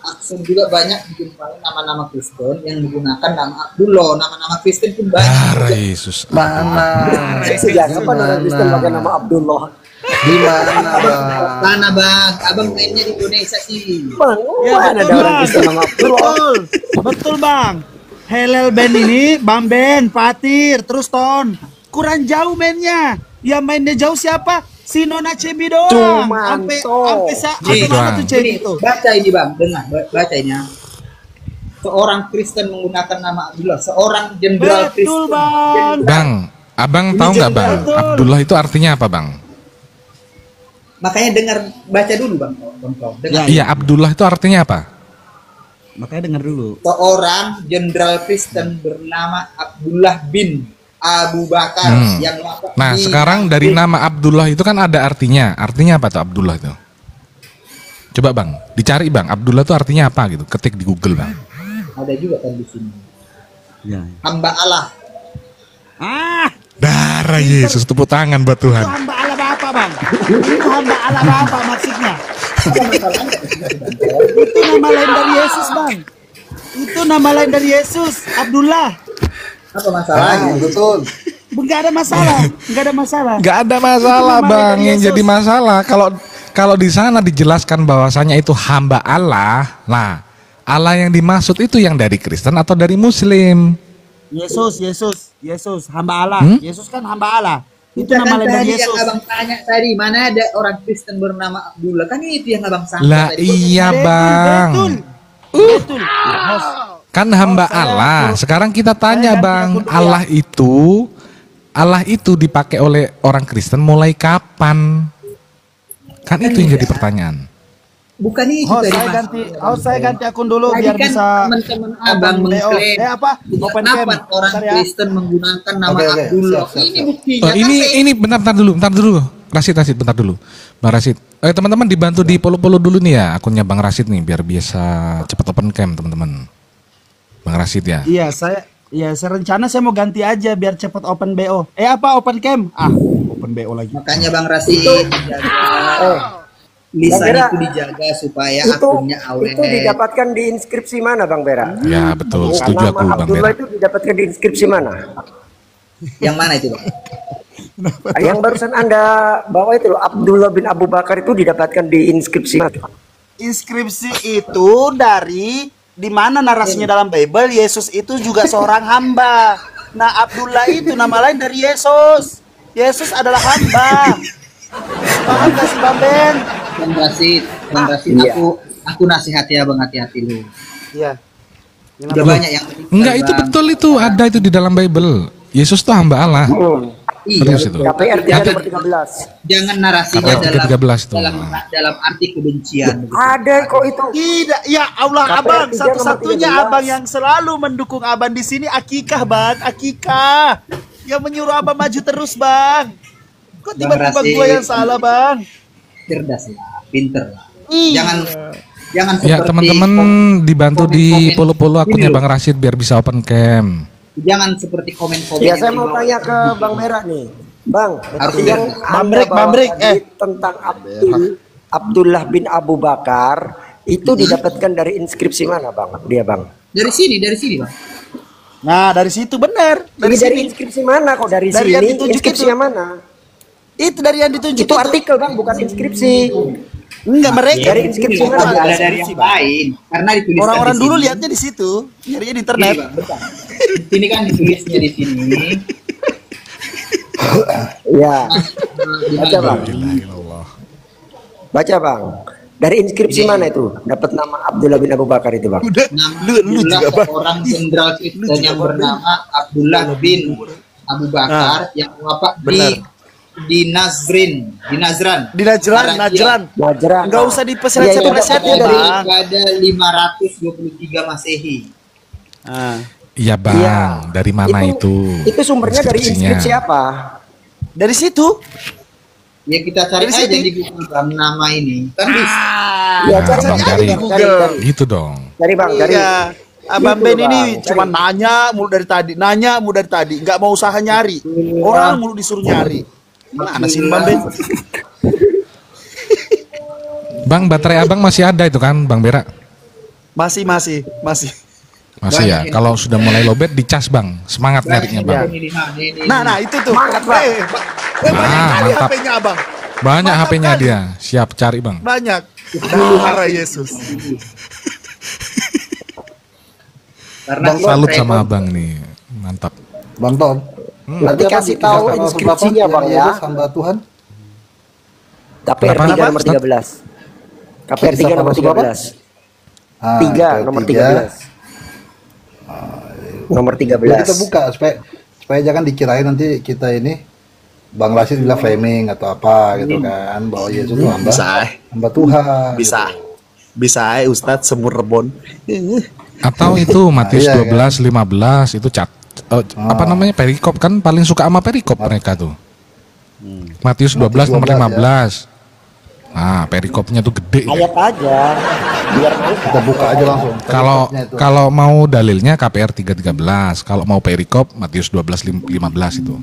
Aksum juga banyak dijumpai nama-nama Kristen yang menggunakan nama Abdullah. Nama-nama Kristen pun banyak. Darah Yesus. Mana? Sejak kapan orang Kristen pakai nama Abdullah? Di mana, Bang? Mana Bang? Abang mainnya di Indonesia sih. Bang, Ya mana ada betul orang bang. Kristen nama Abdullah? Betul. Betul bang. Helel band ini, Bang Ben, Fatir, terus Ton. Kurang jauh mainnya. Yang mainnya jauh siapa? Si Nona Cebi doang. Cumanto. Nih, Mana tuh Cebi Ini, itu? baca ini Bang, dengar baca ini. Seorang Kristen menggunakan nama Abdullah, seorang jenderal Betul Kristen. bang. Bang, abang tahu nggak Bang? betul. Abdullah itu artinya apa Bang? Makanya dengar baca dulu Bang. Dengar. Iya, Abdullah itu artinya apa? Makanya dengar dulu. Seorang jenderal Kristen bernama Abdullah bin Abu Bakar yang wafat Nah, di- sekarang dari nama Abdullah itu kan ada artinya. Artinya apa tuh Abdullah itu? Coba Bang, dicari Bang, Abdullah itu artinya apa gitu? Ketik di Google Bang. ada juga kan di sini. Ya. Hamba Allah. Ah, Darah Yesus, tepuk tangan buat itu Tuhan. hamba Allah apa bang? Itu hamba Allah apa maksudnya? Itu nama lain dari Yesus bang. Itu nama lain dari Yesus, Abdullah. Apa masalahnya? Betul. Enggak ada masalah, enggak ada masalah. Gak ada masalah Itu nama Bang, dari yang Yesus. jadi masalah kalau di sana dijelaskan bahwasanya itu hamba Allah. Nah, Allah yang dimaksud itu yang dari Kristen atau dari Muslim? Yesus, hamba Allah. Yesus kan hamba Allah. Itu Bukan nama lain dari tadi yang Yesus. abang tanya tadi, mana ada orang Kristen bernama Abdullah? Kan itu yang abang sangka Lah tadi. iya bang. Betul. Kan hamba Allah. Sekarang kita tanya bang, Allah itu dipakai oleh orang Kristen mulai kapan? Kan itu yang jadi pertanyaan. Bukan itu tadi, Mas. Saya ganti akun dulu Tadi biar kan bisa teman-teman abang mengklaim open cam. kenapa orang Bentar ya. Kristen menggunakan nama Abdullah. Ini buktinya. Oh, ini bentar dulu. Rasid, bentar dulu. Bang Rasid. Teman-teman dibantu di follow dulu nih ya akunnya Bang Rasid nih biar biasa cepat open cam teman-teman. Bang Rasid ya. Iya, saya rencana saya mau ganti aja biar cepat open BO. Open cam? Open BO lagi. Makanya Bang Rasid lisan itu dijaga supaya akunnya awet. Itu didapatkan di inskripsi mana Bang Bera? Ya betul, setuju aku Bang Abdullah Bera. itu didapatkan di inskripsi mana? Yang mana itu Bang? Yang barusan Anda bawa itu loh, Abdullah bin Abu Bakar itu didapatkan di inskripsi mana? Inskripsi itu dari di mana narasinya dalam Bible Yesus itu juga seorang hamba. Nah, Abdullah itu nama lain dari Yesus. Yesus adalah hamba. Paham gak sih Bang Ben? Bang Rasid, aku nasihat ya Bang, hati-hati lu. Iya. Udah banyak yang Enggak, itu betul itu ada itu di dalam Bible. Yesus tuh hamba Allah. Iya, Serius itu. KPR 3 nomor 13. Jangan narasinya KPR 13 tuh. dalam arti kebencian. Ada kok itu. Tidak, ya Allah KPR Abang, 3 satu-satunya nomor 13. Abang yang selalu mendukung Abang di sini Akikah Bang, Akikah. Yang menyuruh Abang maju terus Bang. Kok tiba-tiba Rasid, gua yang salah Bang? cerdas lah, pinter lah. Iya. Jangan Ya seperti teman-teman dibantu di komen-komen follow akunnya ini loh. Bang Rasid biar bisa open cam. Jangan seperti komen-komen. Ya saya yang mau di bawah. tanya ke Bang Bera nih. Bang, Harus yang lihat. Anda Bang bawa Brik, tadi tentang Abdullah bin Abu Bakar itu didapatkan dari inskripsi mana Bang? Dia Bang. Dari sini Bang. Nah, dari situ benar. Dari inskripsi mana kok dari Dari yang sini? ditunjuk Inskripsinya itu. mana? Itu dari yang ditunjuk Itu artikel Bang, bukan inskripsi. Enggak, mereka Dari inskripsi mana? Ada dari yang lain karena dituliskan orang-orang di dulu sini. lihatnya di situ, nyarinya di Ini, internet. Bang, betul. Di sini kan ditulisnya di sini. Ya. Baca Bang. Baca Bang. Dari inskripsi mana itu? Dapat nama Abdullah bin Abu Bakar itu Bang. Lu juga seorang jenderal Kristen yang bernama Abdullah bin Abu Bakar yang wafat di Nazran. Najran. Enggak usah dipeset-peset Iya, dari Bang. Pada 523 Masehi. Iya Bang, Iya. dari mana itu? Itu sumbernya dari Inskripsinya. inskripsi apa? Dari situ. Ya kita cari Dari aja sini. di Google Bang, nama ini. Kan bisa. Ya, Nah, cari Bang, Bang, cari. cari. Gitu dong. Cari Bang, cari. Iya. Abang Gitu, Ben ini Bang. cuma Cari. nanya mulu dari tadi, nggak mau usaha nyari. Orang mulu disuruh nyari. Mana sih Bang Ben? Bang, baterai Abang masih ada itu kan Bang Bera? Masih. Masih Banyak ya. ini. Kalau sudah mulai lowbat dicas Bang. Semangat nyarinya Bang. Ini. Nah itu tuh. Semangat, Bang. Banyak kali mantap. HP-nya Abang. Banyak Mantap HP-nya kali. dia. Siap cari Bang. Banyak. Darah Yesus. Karena Bang, Salut kita sama Abang nih. Mantap. Bang Tom. Nanti kasih tahu inskripsinya Bang ya. Hamba Tuhan. KPR Berapa? 3 nomor 13. KPR 3 nomor 13. 3 nomor 13. Nomor Jadi kita 13. buka supaya jangan dikirain nanti kita ini Bang Rasid bilang framing atau apa gitu kan, bahwa Yesus itu hamba Tuhan. Bisa Ustadz semur rebon. Atau itu Matius Iya, 12, 15 itu apa namanya perikop kan paling suka sama perikop mereka tuh. Matius 12 nomor 15. Nah, perikopnya tuh gede. Ayat aja. Biar mereka. Kita buka aja langsung. Kalau mau dalilnya KPR 3:13, kalau mau perikop Matius 12:15 itu.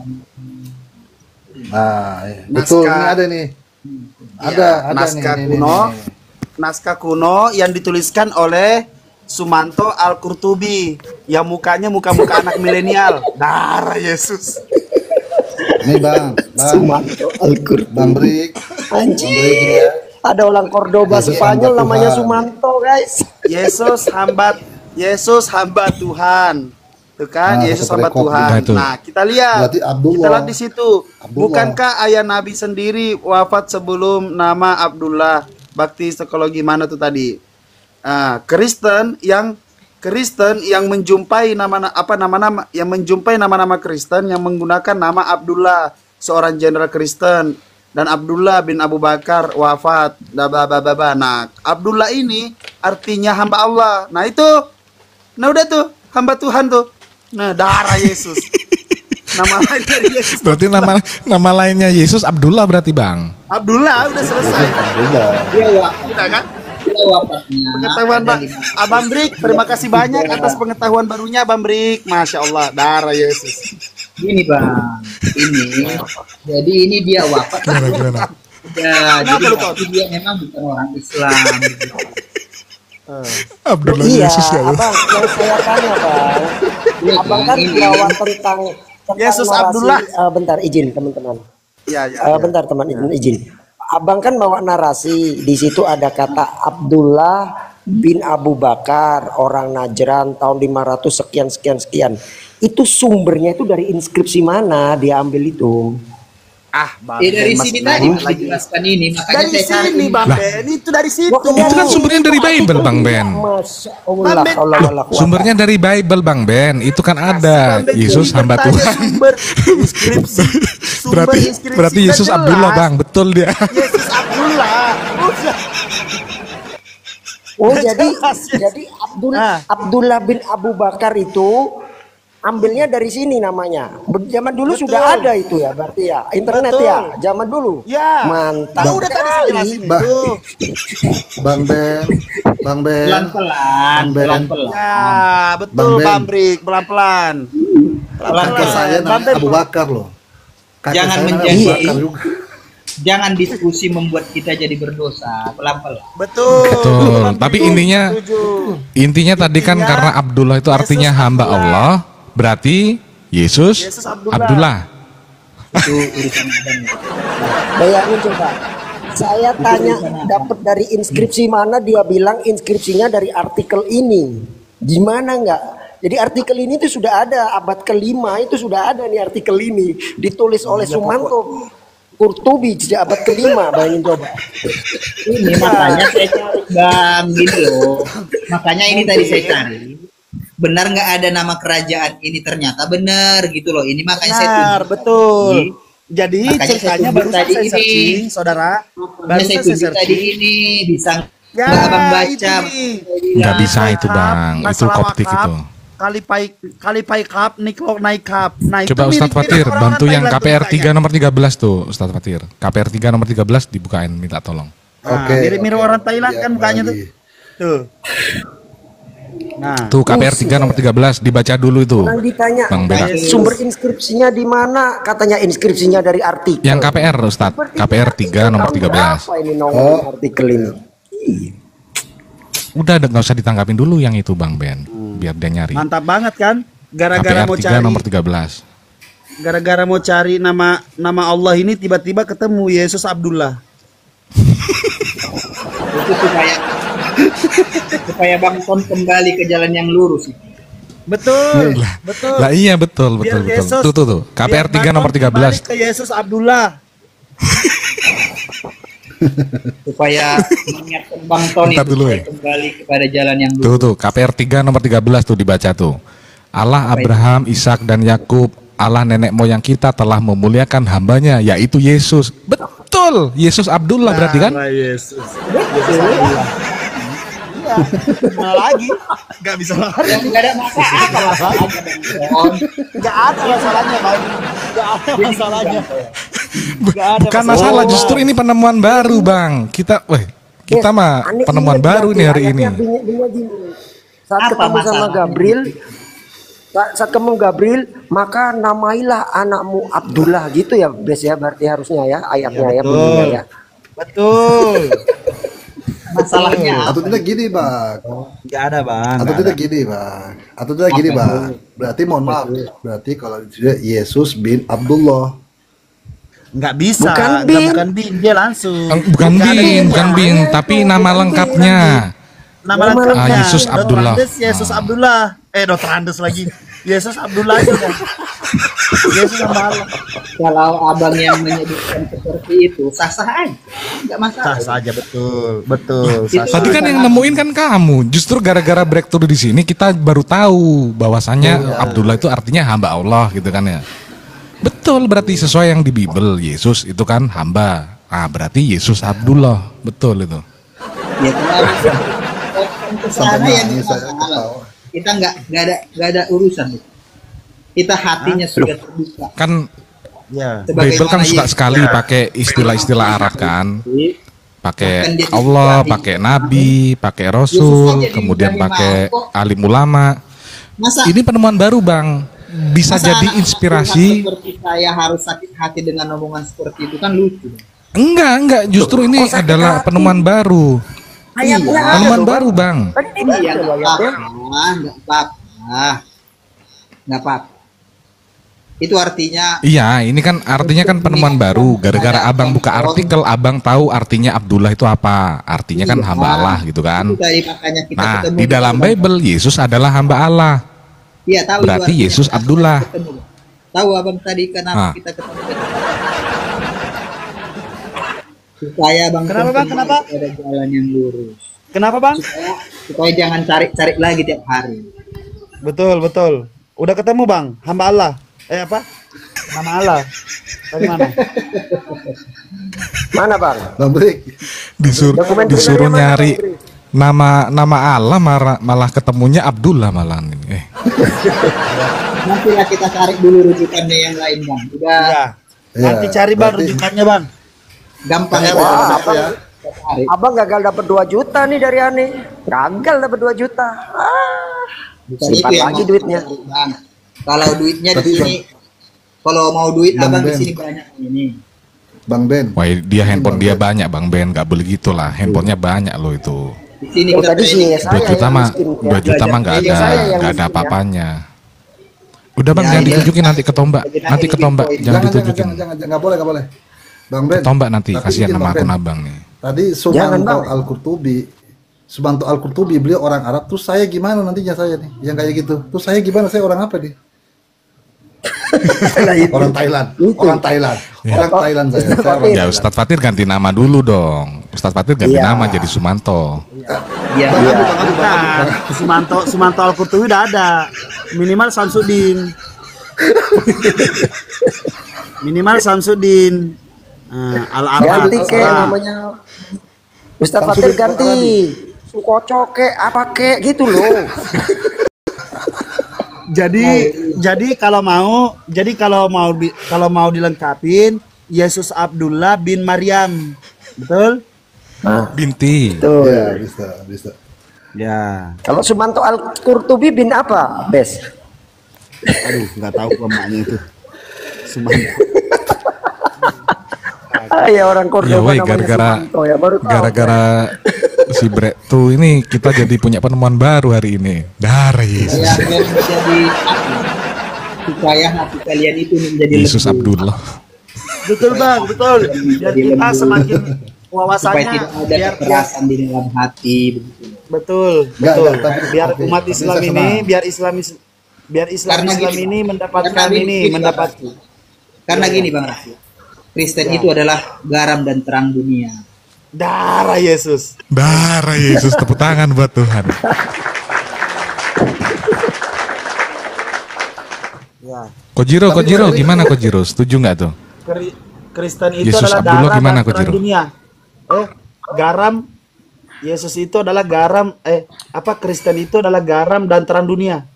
Nah, betul ini ada nih. Ada Naskah nih, kuno. nih. Naskah kuno yang dituliskan oleh Sumanto Al-Qurtubi yang mukanya muka-muka anak milenial. Darah Yesus. Nih Bang Sumanto Al-Qurtubi. Bang Brik. Bang Brik ini ya. Ada orang Cordoba Yesus Spanyol hamba namanya Tuhan. Sumanto, guys. Yesus hamba Tuhan. Tuh kan, Nah, Yesus satu hamba rekor Tuhan. Nah, itu. Nah, kita lihat. Berarti Abdullah. Kita lihat di situ. Abdullah. Bukankah ayah Nabi sendiri wafat sebelum nama Abdullah? Bakti psikologi mana tuh tadi? Kristen yang menjumpai nama-nama Kristen yang menggunakan nama Abdullah, seorang jenderal Kristen, dan Abdullah bin Abu Bakar wafat. Nah, Abdullah ini artinya hamba Allah. Nah itu, nah udah tuh hamba Tuhan tuh. Nah darah Yesus. Nama lain dari Yesus. Berarti nama lainnya Yesus Abdullah berarti, Bang. Abdullah udah selesai. Abdullah. Udah kan? Dia wafatnya Pengetahuan ada Pak 5. Abang Brik, terima kasih banyak atas pengetahuan barunya Abang Brik. Masya Allah, darah Yesus. Gini bang, jadi ini dia wafat. Gimana? Ya, Kenapa jadi lu, Tot? tapi dia memang bukan orang Islam. Gitu. Abdullah Iya, Yesus ya. abang, yang saya tanya bang, abang kan Ini. jawab tentang Yesus narasi, Abdullah. bentar izin teman-teman. Ya, ya. Bentar teman izin. Abang kan bawa narasi, di situ ada kata Abdullah bin Abu Bakar, orang Najran tahun 500 sekian. Itu sumbernya itu dari inskripsi mana dia ambil itu? Bang Dari Ben, sini Mas tadi Ben lagi. dijelaskan ini, makanya Dari saya cari. sini Bang Ben, itu dari situ. Itu kan sumbernya dari Bible, Bang Ben. Masya Bang Allah, Ben, Allah. Sumbernya dari Bible, Bang Ben. Itu kan ada Bang Ben, Yesus jadi hamba bertanya Tuhan. Sumber inskripsi. Berarti kan Yesus jelas. Abdullah, Bang. Betul dia. Yesus Abdullah. Udah. Oh jadi Jelas, yes. Abdullah bin Abu Bakar itu ambilnya dari sini namanya. Zaman dulu Betul. sudah ada itu ya, berarti ya internet Betul. ya. Zaman dulu. Ya. Mantap. Tahu udah tadi saya jelasin Bang. itu. Bang Ben. Pelan-pelan, Bang Ben. pelan-pelan. Ya, betul Bang Ben. Bang Brik, pelan-pelan. Kakak saya Bang namanya Ben. Abu Bakar loh. Kakak Jangan saya namanya menjadi- Abu Bakar juga. Jangan diskusi membuat kita jadi berdosa, pelan-pelan. Betul. Betul. Bang Tapi Brik. intinya Setuju. tadi kan Intinya, karena Abdullah itu artinya Yesus hamba Abdullah. Allah, berarti Yesus Yesus Abdullah. Abdullah. Itu urusan agama. Bayangin coba. Saya tanya dapat dari inskripsi mana, dia bilang inskripsinya dari artikel ini. Gimana enggak? Jadi artikel ini itu sudah ada abad ke-5 itu sudah ada nih artikel ini ditulis oleh Sumanto Kurtubi sejak abad ke-5, bayangin coba. Ini makanya saya cari bang, gitu loh. Makanya ini tadi saya cari. Benar nggak ada nama kerajaan ini, ternyata benar gitu loh. Ini makanya saya Benar, tunjuk. betul. Jadi Makanya saya ceritanya tunjuk baru tadi saya ini. searching, saudara. Makanya Baru saya saya tunjuk tadi searching. ini bisa Ya, abang baca. itu nih. Nggak bisa itu, Wakaf, Bang. Itu masalah koptik wakaf, itu. Kalipai Cup, Niklok naik Cup. Nah, Coba itu Ustadz mirip-mirip Fatir orang-orang bantu yang Thailand tuh KPR 3 makanya. nomor 13 tuh, Ustadz Fatir. KPR 3 nomor 13 dibukain, minta tolong. Nah, Oke, mirip-mirip oke. orang Thailand Iya, kan mukanya tuh. lagi. Tuh. Nah, Tuh KPR 3 nomor 13 dibaca dulu itu. Orang ditanya Bang Berak. sumber inskripsinya di mana? Katanya inskripsinya dari artikel. Yang KPR Ustadz, KPR 3 nomor 13. Apa ini nomor artikel ini? Udah nggak usah ditanggapin dulu yang itu Bang Ben, biar dia nyari. mantap banget kan? Gara-gara KPR mau 3 cari nomor 13. gara-gara mau cari nama Allah ini tiba-tiba ketemu Yesus Abdullah. Itu supaya Bang Tom kembali ke jalan yang lurus. Betul, betul. Lah iya betul Biar betul. Yesus- Tuh. KPR biar 3 nomor Bang Tom kembali 13. ke Yesus Abdullah. Supaya mengingatkan Bang Tony Bentar dulu, supaya ya. kembali kepada jalan yang lurus. Tuh KPR 3 nomor 13 tuh dibaca tuh. Allah Abraham, Ishak dan Yakub, Allah nenek moyang kita telah memuliakan hambanya yaitu Yesus. Betul, Yesus Abdullah berarti kan? Darah Yesus. Yesus Abdullah. Iya, mana lagi? Gak bisa lari. Enggak ada masalah apa masalahnya Bang Tom. Gak ada masalahnya, Bang. Gak ada masalahnya. Gak ada Bukan masalah, justru ini penemuan baru, Bang. Kita mah Aneh penemuan ingat baru berarti nih hari ini. ayatnya bunyinya gini. Saat Apa ketemu sama masalahnya? Gabriel, saat ketemu Gabriel, maka namailah anakmu Abdullah gitu ya, Bes ya, berarti harusnya ya ayatnya ya bunyinya ya. Betul. Masalahnya Atau tidak gini bang, Gak ada, Bang. atau Nggak tidak ada. gini bang, atau tidak gini bang. Berarti mohon maaf, berarti kalau dia Yesus bin Abdullah. Nggak bisa. Bukan Nggak, bin. bukan bin, dia langsung. Bukan bin, tapi nama lengkapnya. Nama lengkapnya. Yesus Abdullah. Dr. Andes, Yesus Abdullah. Dr. Andes lagi. Yesus Abdullah aja kan. Yesus hamba Allah. Kalau abang yang menyebutkan seperti itu sah-sah aja, nggak masalah. Sah saja, betul. Sah-sah. Tadi kan yang nemuin kan kamu. Justru gara-gara breakthrough di sini kita baru tahu bahwasannya Abdullah itu artinya hamba Allah gitu kan ya. Betul, berarti sesuai yang di Bible, Yesus itu kan hamba. Berarti Yesus Abdullah. Betul itu. Ya kalau kesana ya nggak masalah. Kita nggak ada urusan itu. Kita hatinya sudah terbuka. Kan Ya. Bible kan suka sekali pakai istilah-istilah Arab kan. Pakai Allah, pakai nabi, pakai rasul, kemudian pakai alim ulama. Ini penemuan baru, Bang. Bisa jadi inspirasi. Seperti saya harus sakit hati dengan omongan seperti itu kan lucu. Enggak, justru ini adalah penemuan baru. Penemuan baru, Bang. Iya, nggak apa-apa. Itu artinya. Iya, ini kan artinya kan penemuan baru. Gara-gara abang buka artikel, abang tahu artinya Abdullah itu apa. Artinya kan hamba Allah gitu kan. Nah, di dalam Bible Yesus adalah hamba Allah. Iya, tahu. Berarti Yesus Abdullah. Tahu abang tadi kenapa kita ketemu? Supaya bang. Kenapa? Ada jalan yang lurus. Kenapa, Bang? Supaya jangan cari lagi tiap hari. Betul. Udah ketemu, Bang. Hamba Allah. Apa? Nama Allah. Dari mana? Mana, Bang? Bang Brik. Disuruh nyari nama Allah malah ketemunya Abdullah malah ini. Nantilah kita cari dulu rujukannya yang lain, Bang. Udah. Nanti cari, Bang, rujukannya, Bang. Gampang ya. Abang gagal dapat 2 juta nih dari Ani. Gagal dapat 2 juta. Simpan lagi duitnya. Bang. Kalau duitnya di sini, kalau mau duit abang di sini banyak ini. Bang Ben. Wah, dia handphone dia banyak, Bang Ben. Gak boleh gitulah. Handphonenya banyak loh itu. Di sini kita tadi sih 2 juta mah, 2 juta mah nggak ada apa-apanya. Udah, Bang, jangan ditunjukin nanti ke Tombak. Nanti ke Tombak, jangan ditunjukin. Jangan, nggak boleh. Bang Ben. Tombak nanti, kasihan begini, nama Bang akun Ben. abang nih. Tadi Sumanto Al-Qurtubi, beliau orang Arab. Terus saya gimana nantinya saya nih, yang kayak gitu? Terus saya gimana? Saya orang apa nih? Orang Thailand. Orang Thailand saya. Ya, Ustadz Fatir ganti nama dulu dong. Ustadz Fatir ganti nama jadi Sumanto. Iya. Sumanto Al-Qurtubi udah ada. Minimal Samsudin. Al-Arab. Ganti ke namanya. Ustadz Fatir ganti. Sukoco ke apa ke gitu loh. Jadi kalau mau dilengkapin Yesus Abdullah bin Maryam, betul? Binti. Tuh. Ya, bisa. Ya. Kalau Sumanto Al-Qurtubi bin apa, Bes? Aduh, nggak tahu namanya itu. Sumanto. Ya orang Ya Cordoba weh, namanya Sumanto ya, baru tahu. gara-gara si Brek tuh ini kita jadi punya penemuan baru hari ini. Darah Yesus. Yang menjadi supaya hati kalian itu menjadi Yesus lebih Abdullah. Betul, Bang, betul. Biar kita semakin supaya wawasannya tidak ada kekerasan di dalam hati begitu. Betul. Biar umat Islam ini, biar Islam ini mendapatkan Karena gini Bang Rafi, Kristen itu adalah garam dan terang dunia. darah Yesus. Darah Yesus, tepuk tangan buat Tuhan. Ya. Kojiro, gimana Kojiro? Setuju nggak tuh? Kristen itu Yesus adalah Abdullah darah gimana, dan terang Kojiro? dunia. Garam. Yesus itu adalah garam. Kristen itu adalah garam dan terang dunia.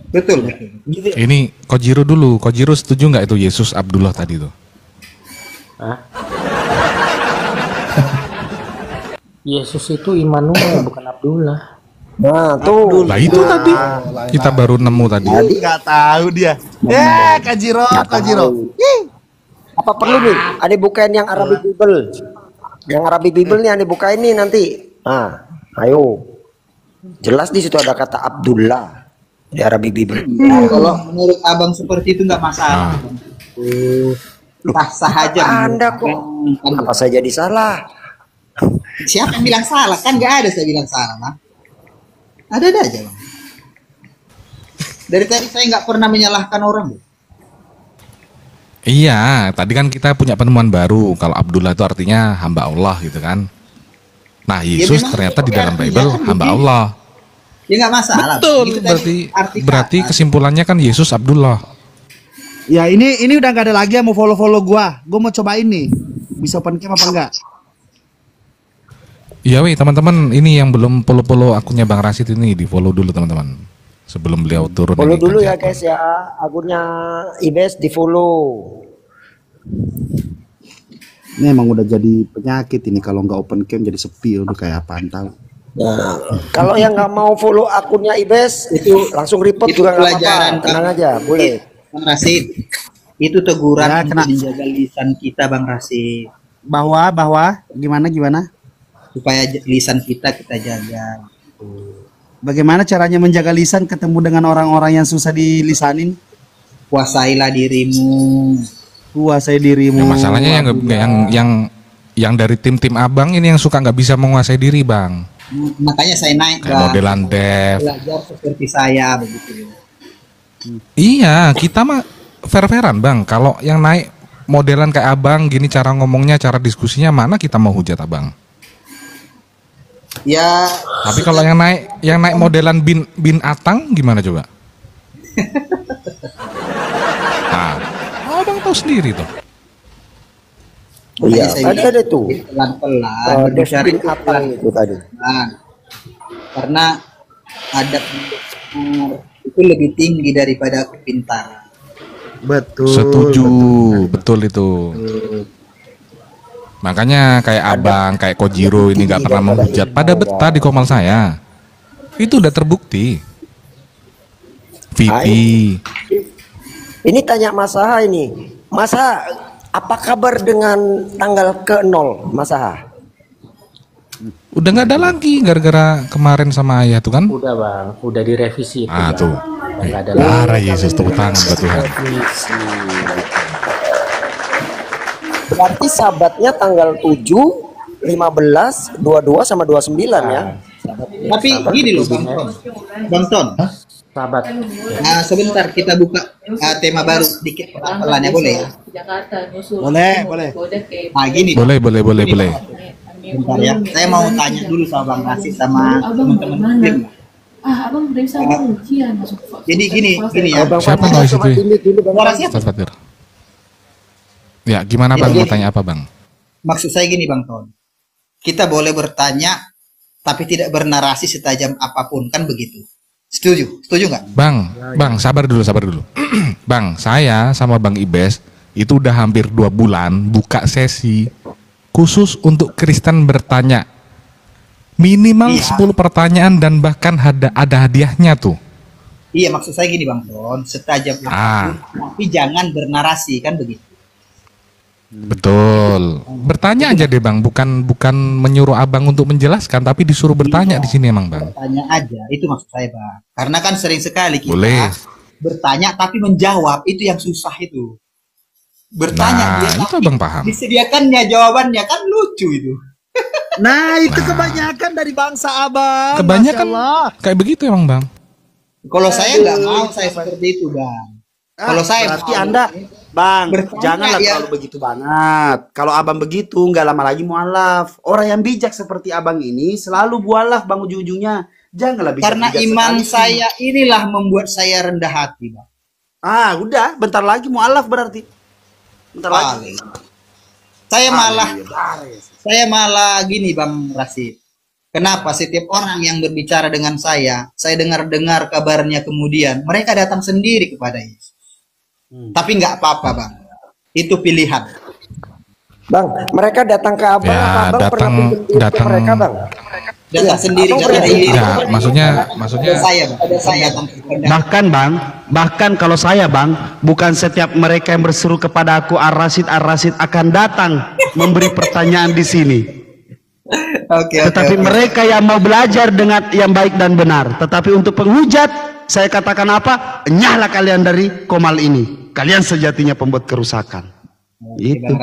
Betul. Gitu. Ini Kojiro dulu. Kojiro setuju nggak itu Yesus Abdullah tadi tuh? Yesus itu Immanuel bukan Abdullah. Nah, tuh. Lah itu tadi kita baru nemu tadi. Nggak tahu dia. Kajiro. Apa perlu nih? Ada bukain yang Arabic Bible. Yang Arabic Bible nih ada bukain nih nanti. Nah, ayo. Jelas di situ ada kata Abdullah. di Arabic Bible. Kalau menurut abang seperti itu nggak masalah. Sah aja. Anda kok apa saya jadi salah? Siapa yang bilang salah? Kan nggak ada saya bilang salah, Bang. Ada aja, Bang. Dari tadi saya nggak pernah menyalahkan orang. Iya, tadi kan kita punya penemuan baru kalau Abdullah itu artinya hamba Allah gitu kan. Nah, Yesus ternyata di dalam Bible hamba Allah. Ya nggak masalah. Betul, Gitu berarti kesimpulannya kan Yesus Abdullah. Ya ini udah gak ada lagi yang mau follow gua. Gua mau coba ini. Bisa open cam apa enggak? Iya weh teman-teman, ini yang belum follow akunnya Bang Rasid ini di follow dulu teman-teman. Sebelum beliau turun. Follow dulu ya guys ya, akunnya Ibes di follow. Ini emang udah jadi penyakit ini kalau nggak open cam jadi sepi udah kayak apaan tahu. Nah, kalau yang nggak mau follow akunnya Ibes itu langsung report juga nggak apa-apa, tenang aja, boleh. Bang Rasid, itu teguran ya, untuk menjaga lisan kita, Bang Rasid. Bahwa gimana? Supaya lisan kita jaga. Bagaimana caranya menjaga lisan ketemu dengan orang-orang yang susah dilisanin? Kuasailah dirimu. Kuasai dirimu. Ya, masalahnya yang dari tim abang ini yang suka nggak bisa menguasai diri, Bang. Makanya saya naik, kayak modelan dev. Belajar seperti saya begitu. Iya, kita mah fair-fairan, Bang. Kalau yang naik modelan kayak abang gini, cara ngomongnya, cara diskusinya, mana kita mau hujat abang? Ya. Tapi kalau yang naik modelan bin Atang gimana coba? Nah, abang tahu sendiri tuh. Iya, tadi ada tuh. Pelan-pelan. Bin Atang itu tadi. Karena adab itu lebih tinggi daripada kepintaran. Betul. Setuju, betul itu. Makanya kayak abang, kayak Kojiro ini nggak pernah menghujat, pada betah di komal saya. Itu udah terbukti. Vivi. Ini tanya Mas Aha ini. Mas Aha, apa kabar dengan tanggal ke-0 Mas Aha? Udah nggak ada lagi gara-gara kemarin sama ayah tuh kan? Udah Bang, udah direvisi. Ah tuh. Nggak ada Lara Yesus tepuk tangan buat Tuhan. Berarti sahabatnya tanggal 7, 15, 22 sama 29 ya. Tapi gini loh Bang Ton. Sahabat. Nah, sebentar kita buka tema baru sedikit pelan-pelan ya, boleh ya? Boleh. Nah, gini. Boleh. Bentar ya. Saya mau tanya dulu sama Bang Rasid sama teman-teman muslim. Abang udah bisa ujian masuk. Jadi gini ya. Siapa tahu situ? Ya, gimana Bang? Mau tanya apa Bang? Maksud saya gini Bang Ton. Kita boleh bertanya tapi tidak bernarasi setajam apapun, kan begitu. Setuju nggak? Bang, sabar dulu. Bang, saya sama Bang Ibes itu udah hampir 2 bulan buka sesi khusus untuk Kristen bertanya. Minimal 10 pertanyaan dan bahkan ada hadiahnya tuh. Iya, maksud saya gini Bang Ton, setajam apapun, tapi jangan bernarasi, kan begitu. Betul. Bertanya aja deh Bang, bukan menyuruh Abang untuk menjelaskan, tapi disuruh bertanya di sini emang Bang. Bertanya aja, itu maksud saya Bang. Karena kan sering sekali kita bertanya tapi menjawab, itu yang susah itu. Bertanya itu Abang paham. Disediakannya jawabannya kan lucu itu. Nah, itu kebanyakan dari bangsa Abang. Kebanyakan kayak begitu emang Bang. Kalau saya nggak mau saya seperti itu Bang. Kalau saya berarti Anda Bang, janganlah terlalu begitu banget. Kalau Abang begitu, nggak lama lagi mualaf. Orang yang bijak seperti Abang ini selalu mualaf Bang ujung-ujungnya. Janganlah bijak. Karena iman saya inilah membuat saya rendah hati Bang. Udah, bentar lagi mualaf berarti. Bentar lagi. Saya malah gini Bang Rasid. Kenapa setiap orang yang berbicara dengan saya dengar-dengar kabarnya kemudian mereka datang sendiri kepada Yesus. Tapi nggak apa-apa Bang, itu pilihan. Bang, mereka datang ke Abang, ya, Abang datang mereka Bang? Datang sendiri. Ya, maksudnya saya. Bahkan kalau saya Bang, bukan setiap mereka yang berseru kepada aku Ar-Rasid akan datang memberi pertanyaan di sini. Tetapi mereka yang mau belajar dengan yang baik dan benar. Tetapi untuk penghujat saya katakan apa? Nyahlah kalian dari komal ini. Kalian sejatinya pembuat kerusakan. Itu.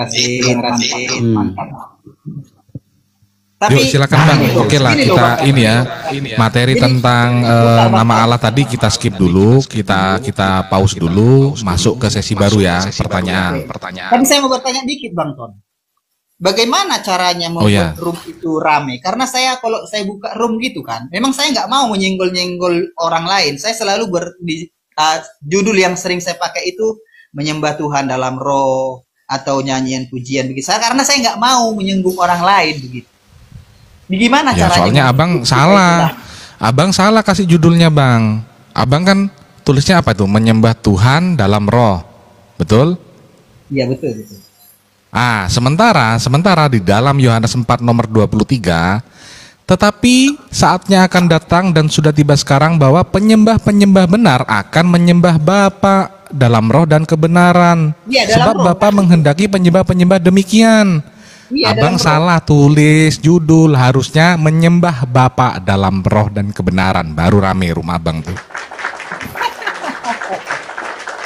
Yuk silakan Bang. Oke lah kita ini ya materi tentang nama Allah tadi kita skip dulu, kita pause dulu, masuk ke sesi baru ya, pertanyaan. Tapi saya mau bertanya dikit Bang Ton. Bagaimana caranya membuat room itu rame? Karena saya kalau saya buka room gitu kan, memang saya nggak mau menyenggol-nyenggol orang lain. Saya selalu judul yang sering saya pakai itu menyembah Tuhan dalam roh atau nyanyian pujian begitu. Karena saya nggak mau menyinggung orang lain begitu. Gimana ya, caranya? Soalnya abang salah kasih judulnya Bang. Abang kan tulisnya apa tuh? Menyembah Tuhan dalam roh, betul? Iya betul. Sementara di dalam Yohanes 4 nomor 23, tetapi saatnya akan datang dan sudah tiba sekarang bahwa penyembah-penyembah benar akan menyembah Bapa dalam roh dan kebenaran. Ya, sebab roh. Bapa menghendaki penyembah-penyembah demikian. Ya, abang salah tulis judul, harusnya menyembah Bapa dalam roh dan kebenaran, baru rame rumah abang tuh.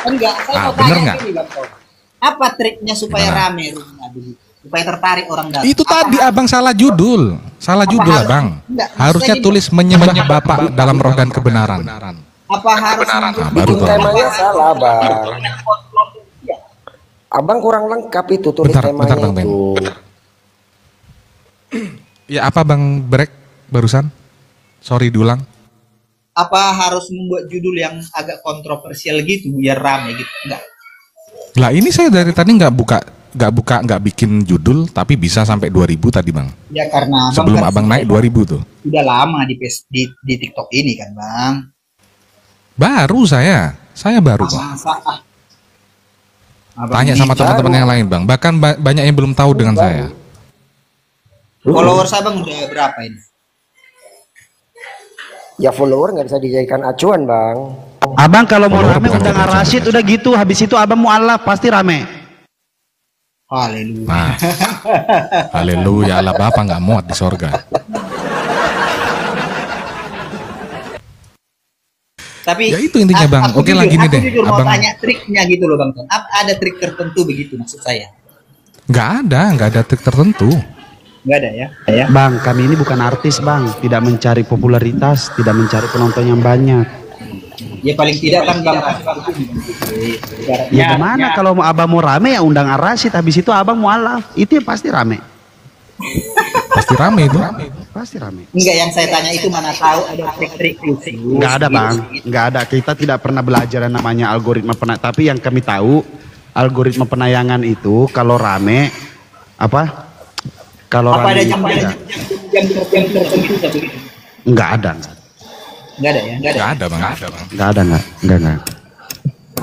Enggak, saya mau tanya gini Bang Tom. Apa triknya supaya rame rumah dulu? Supaya tertarik orang datang? Itu tadi abang salah judul. Abang. Harusnya tulis menyembah Bapa dalam roh dan kebenaran. Apa harus baru temanya salah Bang. Abang kurang lengkap itu tulis temanya itu. Ya apa Bang break barusan? Sorry diulang. Apa harus membuat judul yang agak kontroversial gitu biar rame gitu? Enggak. Lah ini saya dari tadi nggak bikin judul tapi bisa sampai 2000 tadi Bang. Ya karena sebelum abang naik 2000 tuh. Udah lama di TikTok ini kan Bang. Baru saya baru Bang. Tanya sama teman-teman yang lain Bang. Bahkan banyak yang belum tahu dengan saya. Followers abang udah berapa ini? Ya follower nggak bisa dijadikan acuan Bang. Abang kalau mau rame undang Ar-Rasyid udah gitu, habis itu abang mu'alaf pasti rame. Haleluya. Nah, haleluya, Allah Bapa nggak muat di sorga. Tapi ya itu intinya Bang. Oke lah gini deh. Aku mau tanya triknya gitu loh Bang. Ada trik tertentu begitu maksud saya? Nggak ada trik tertentu. Nggak ada ya? Bang, kami ini bukan artis Bang, tidak mencari popularitas, tidak mencari penonton yang banyak. Ya paling tidak kan Bang. Ya gimana kalau mau abang mau rame ya undang Ar-Rasyid, habis itu abang mu'alaf, itu ya pasti rame. Pasti rame itu. Pasti rame. Enggak, yang saya tanya itu mana tahu ada trik-trik khusus. Enggak ada Bang, enggak ada. Kita tidak pernah belajar yang namanya algoritma tapi yang kami tahu algoritma penayangan itu kalau rame apa? Kalau apa rame ada jam tertentu begitu? Enggak ada. Enggak ada ya? Enggak ada Bang. Enggak.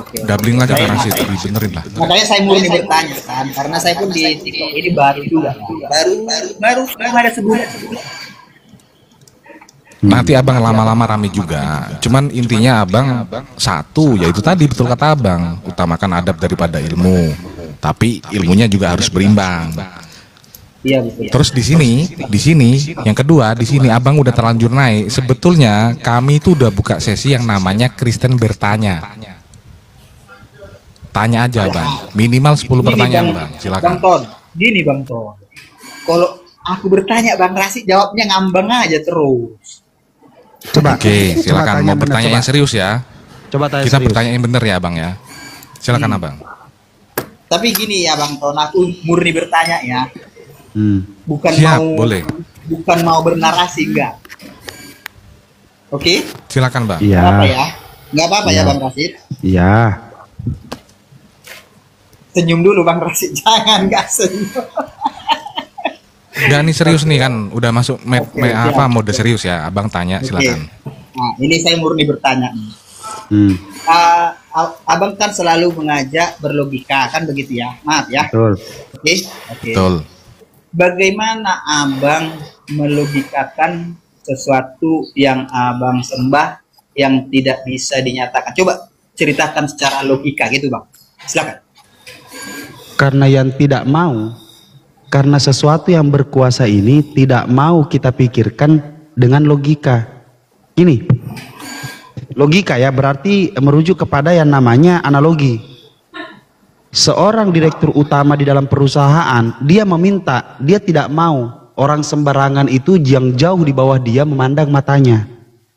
Doubling lagi Ar-Rasyid, dibenerin lah. Makanya saya murni bertanya kan, karena saya pun di TikTok ini baru juga. Baru ada sebulan. Nanti abang lama-lama rame juga. Cuman intinya abang satu, yaitu tadi betul kata abang, utamakan adab daripada ilmu. Tapi ilmunya juga harus berimbang. Iya betul. Terus di sini, yang kedua di sini abang udah terlanjur naik. Sebetulnya kami itu udah buka sesi yang namanya Kristen bertanya. Tanya aja Bang, minimal 10 pertanyaan Bang, silakan. Bang Ton, gini Bang Ton. Kalau aku bertanya Bang Rasyid jawabnya ngambang aja terus. Coba. Oke, silakan mau bertanya yang serius ya. Coba tanya kita serius. bertanya yang bener ya Bang ya. Silakan Abang. Tapi gini ya Bang Ton, aku murni bertanya ya. Bukan siap, mau boleh. Bukan mau bernarasi enggak. Oke? Silakan Bang. Iya. Apa ya? Enggak apa-apa ya Bang Rasyid? Iya. Senyum dulu Bang Rasyid, jangan enggak senyum. Enggak, ini serius nih kan, udah masuk mode serius ya. Abang tanya, silakan. Nah, ini saya murni bertanya nih. Abang kan selalu mengajak berlogika kan begitu ya, maaf ya. Betul. Oke. Betul. Bagaimana abang melogikakan sesuatu yang abang sembah yang tidak bisa dinyatakan? Coba ceritakan secara logika gitu Bang. Silakan. Karena yang tidak mau, karena sesuatu yang berkuasa ini tidak mau kita pikirkan dengan logika. Ini logika ya, berarti merujuk kepada yang namanya analogi. Seorang direktur utama di dalam perusahaan, dia meminta, dia tidak mau orang sembarangan itu yang jauh di bawah dia memandang matanya.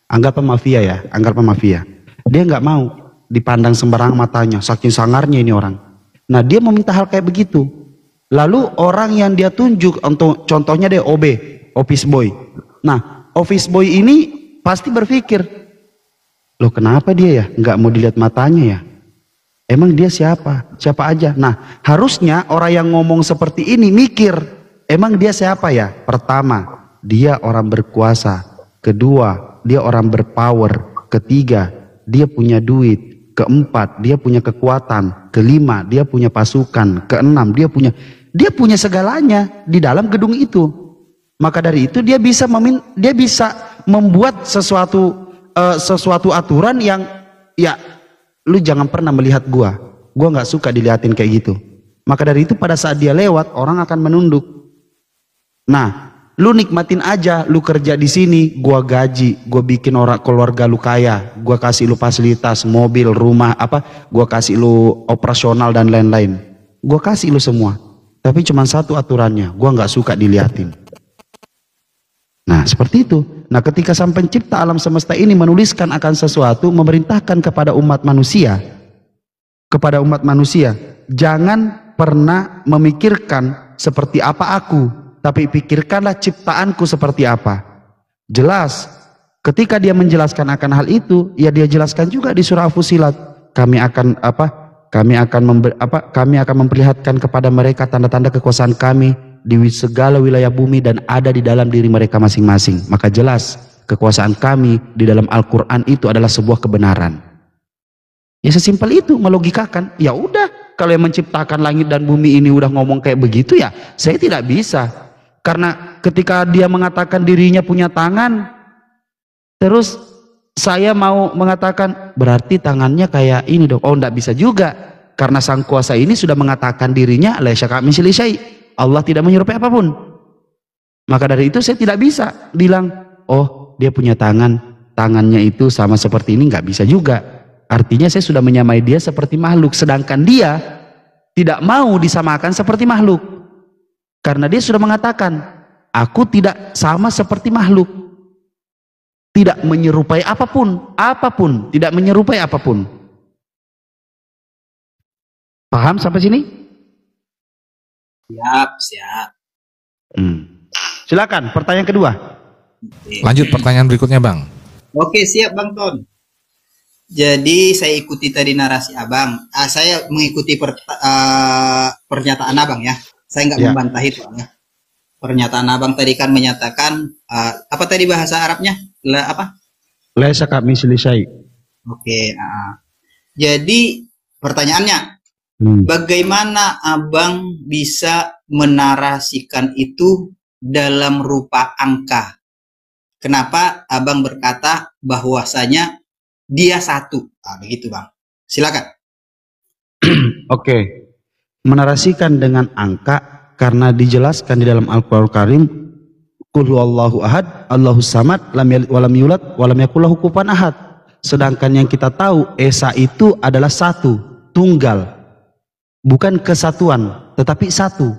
Anggap mafia ya, anggap mafia. Dia nggak mau dipandang sembarangan matanya, saking sangarnya ini orang. Nah, dia meminta hal kayak begitu. Lalu orang yang dia tunjuk, untuk contohnya deh OB, office boy. Nah, office boy ini pasti berpikir, loh kenapa dia ya nggak mau dilihat matanya ya? Emang dia siapa? Siapa aja? Nah, harusnya orang yang ngomong seperti ini mikir, emang dia siapa ya? Pertama, dia orang berkuasa. Kedua, dia orang berpower. Ketiga, dia punya duit. Keempat, dia punya kekuatan. Kelima, dia punya pasukan. Keenam, dia punya segalanya di dalam gedung itu. Maka dari itu dia bisa membuat sesuatu aturan yang ya, lu jangan pernah melihat gua nggak suka dilihatin kayak gitu. Maka dari itu pada saat dia lewat, orang akan menunduk. Nah, lu nikmatin aja, lu kerja di sini, gua gaji, gua bikin orang keluarga lu kaya, gua kasih lu fasilitas, mobil, rumah, gua kasih lu operasional dan lain-lain, gua kasih lu semua. Tapi cuma satu aturannya, gua nggak suka dilihatin. Nah, seperti itu. Nah, ketika sang pencipta alam semesta ini menuliskan akan sesuatu, memerintahkan kepada umat manusia, jangan pernah memikirkan seperti apa aku, tapi pikirkanlah ciptaanku seperti apa. Jelas, ketika dia menjelaskan akan hal itu, ya dia jelaskan juga di surah Fussilat, kami akan memperlihatkan kepada mereka tanda-tanda kekuasaan kami di segala wilayah bumi dan ada di dalam diri mereka masing-masing. Maka jelas kekuasaan kami di dalam Al-Quran itu adalah sebuah kebenaran. Ya sesimpel itu, melogikakan. Ya udah, kalau yang menciptakan langit dan bumi ini udah ngomong kayak begitu, ya saya tidak bisa. Karena ketika dia mengatakan dirinya punya tangan, terus saya mau mengatakan berarti tangannya kayak ini dong. Oh, enggak bisa juga, karena sang kuasa ini sudah mengatakan dirinya laisa kamitslihi syai', Allah tidak menyerupai apapun. Maka dari itu saya tidak bisa bilang, oh dia punya tangan, tangannya itu sama seperti ini, nggak bisa juga. Artinya saya sudah menyamai dia seperti makhluk, sedangkan dia tidak mau disamakan seperti makhluk. Karena dia sudah mengatakan, aku tidak sama seperti makhluk. Tidak menyerupai apapun, tidak menyerupai apapun. Paham sampai sini? Siap. Silakan, pertanyaan kedua. Lanjut pertanyaan berikutnya, Bang. Oke, siap Bang Ton. Jadi saya ikuti tadi narasi Abang. Saya mengikuti pernyataan Abang ya. Saya nggak membantah itu ya. Pernyataan Abang tadi kan menyatakan apa tadi bahasa Arabnya? Laisa kamitslihi syai'. Oke. Jadi pertanyaannya, bagaimana Abang bisa menarasikan itu dalam rupa angka? Kenapa Abang berkata bahwasanya dia satu? Begitu Bang. Silakan. Oke. Menarasikan dengan angka karena dijelaskan di dalam Al-Qur'an Karim, Qul huwallahu ahad, Allahus samad, lam yalid walam yulad, walam yakul lahu kufuwan ahad. Sedangkan yang kita tahu Esa itu adalah satu, tunggal. Bukan kesatuan, tetapi satu.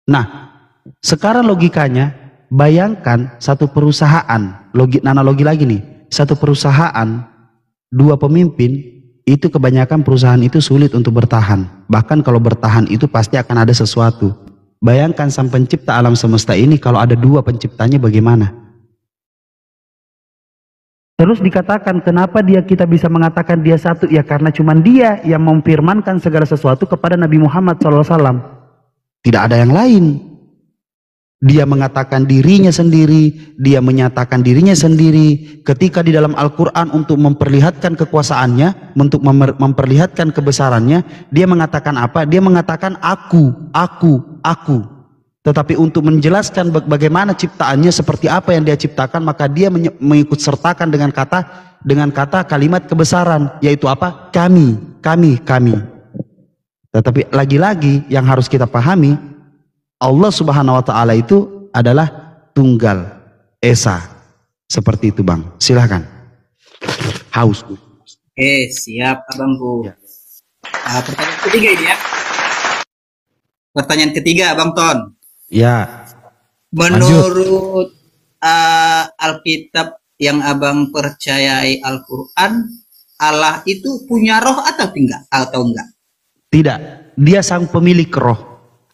Nah, sekarang logikanya, bayangkan satu perusahaan, analogi lagi nih, satu perusahaan, dua pemimpin, itu kebanyakan perusahaan itu sulit untuk bertahan. Bahkan kalau bertahan itu pasti akan ada sesuatu. Bayangkan sang pencipta alam semesta ini kalau ada dua penciptanya bagaimana? Terus dikatakan kenapa kita bisa mengatakan dia satu? Ya karena cuman dia yang memfirmankan segala sesuatu kepada Nabi Muhammad SAW. Tidak ada yang lain. Dia mengatakan dirinya sendiri, dia menyatakan dirinya sendiri. Ketika di dalam Al-Quran untuk memperlihatkan kekuasaannya, untuk memperlihatkan kebesarannya, dia mengatakan apa? Dia mengatakan aku. Tetapi untuk menjelaskan bagaimana ciptaannya, seperti apa yang dia ciptakan, maka dia mengikut sertakan dengan kata kalimat kebesaran, yaitu apa? Kami. Tetapi lagi-lagi yang harus kita pahami, Allah Subhanahu wa Ta'ala itu adalah tunggal, Esa. Seperti itu Bang, silahkan. haus. Oke, siap abangku. Ya. Pertanyaan ketiga ini ya. Pertanyaan ketiga, Bang Ton. Ya. Menurut Alkitab yang abang percayai Al-Quran, Allah itu punya roh atau enggak? Tidak. Dia sang pemilik roh.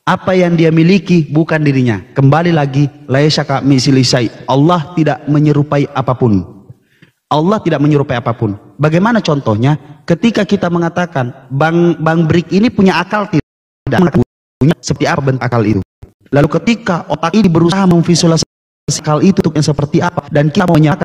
Apa yang dia miliki bukan dirinya. Kembali lagi, laisa kamitslihi syai'. Allah tidak menyerupai apapun. Allah tidak menyerupai apapun. Bagaimana contohnya? Ketika kita mengatakan Bang Brik ini punya akal, tidak punya, seperti apa bentuk akal itu? Lalu ketika otak ini berusaha memvisualisasi akal itu untuk yang seperti apa, dan kita menyamakan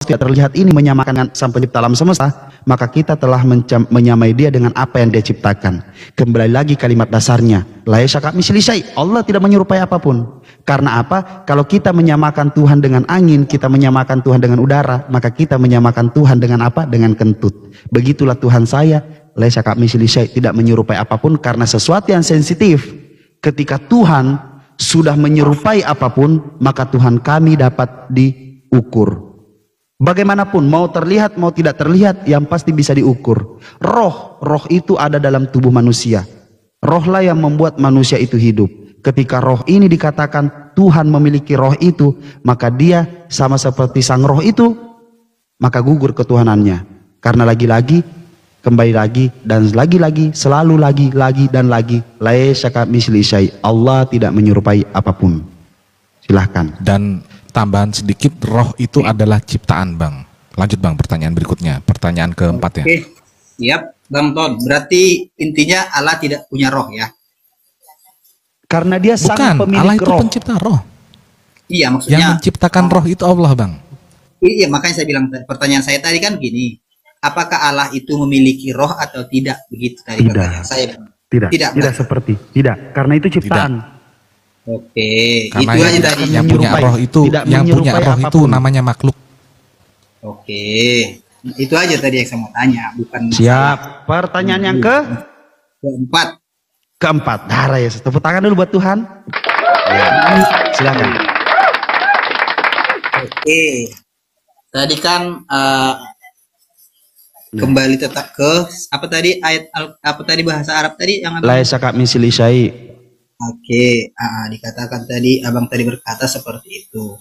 tidak terlihat ini, menyamakan sang pencipta alam semesta, maka kita telah menyamai dia dengan apa yang dia ciptakan. Kembali lagi kalimat dasarnya, laisa kamitslihi syai'. Allah tidak menyerupai apapun. Karena apa? Kalau kita menyamakan Tuhan dengan angin, kita menyamakan Tuhan dengan udara, maka kita menyamakan Tuhan dengan apa? Dengan kentut. Begitulah Tuhan saya, laisa kamitslihi syai', tidak menyerupai apapun, karena sesuatu yang sensitif. Ketika Tuhan sudah menyerupai apapun, maka Tuhan kami dapat diukur. Bagaimanapun, mau terlihat mau tidak terlihat, yang pasti bisa diukur. Roh itu ada dalam tubuh manusia. Rohlah yang membuat manusia itu hidup. Ketika roh ini dikatakan Tuhan memiliki roh itu, maka dia sama seperti sang roh itu, maka gugur ketuhanannya. Karena lagi-lagi, kembali lagi, dan lagi-lagi, selalu lagi dan lagi, laisa kamitslihi syai'. Allah tidak menyerupai apapun. Silahkan. Dan tambahan sedikit, roh itu adalah ciptaan, Bang. Lanjut, Bang, pertanyaan berikutnya. Pertanyaan keempat ya. Oke, siap, Bang Ton. Berarti intinya Allah tidak punya roh ya? Karena dia sang pemilik Allah itu roh. pencipta roh. Iya, maksudnya. Yang menciptakan roh itu Allah, Bang. Iya, makanya saya bilang, pertanyaan saya tadi kan gini. Apakah Allah itu memiliki roh atau tidak? Begitu tadi pertanyaan saya. Tidak seperti. Tidak, karena itu ciptaan. Oke, Karena itu aja tadi. yang punya roh itu, itu namanya makhluk. Oke, itu aja tadi yang saya mau tanya, bukan. Siap. Pertanyaan yang keempat. Darah ya, tepuk tangan dulu buat Tuhan. Ya, silakan. Oke, tadi kan kembali tetap ke apa tadi ayat apa tadi bahasa Arab tadi yang laisa kamitslihi syai'. Oke, dikatakan tadi abang tadi berkata seperti itu.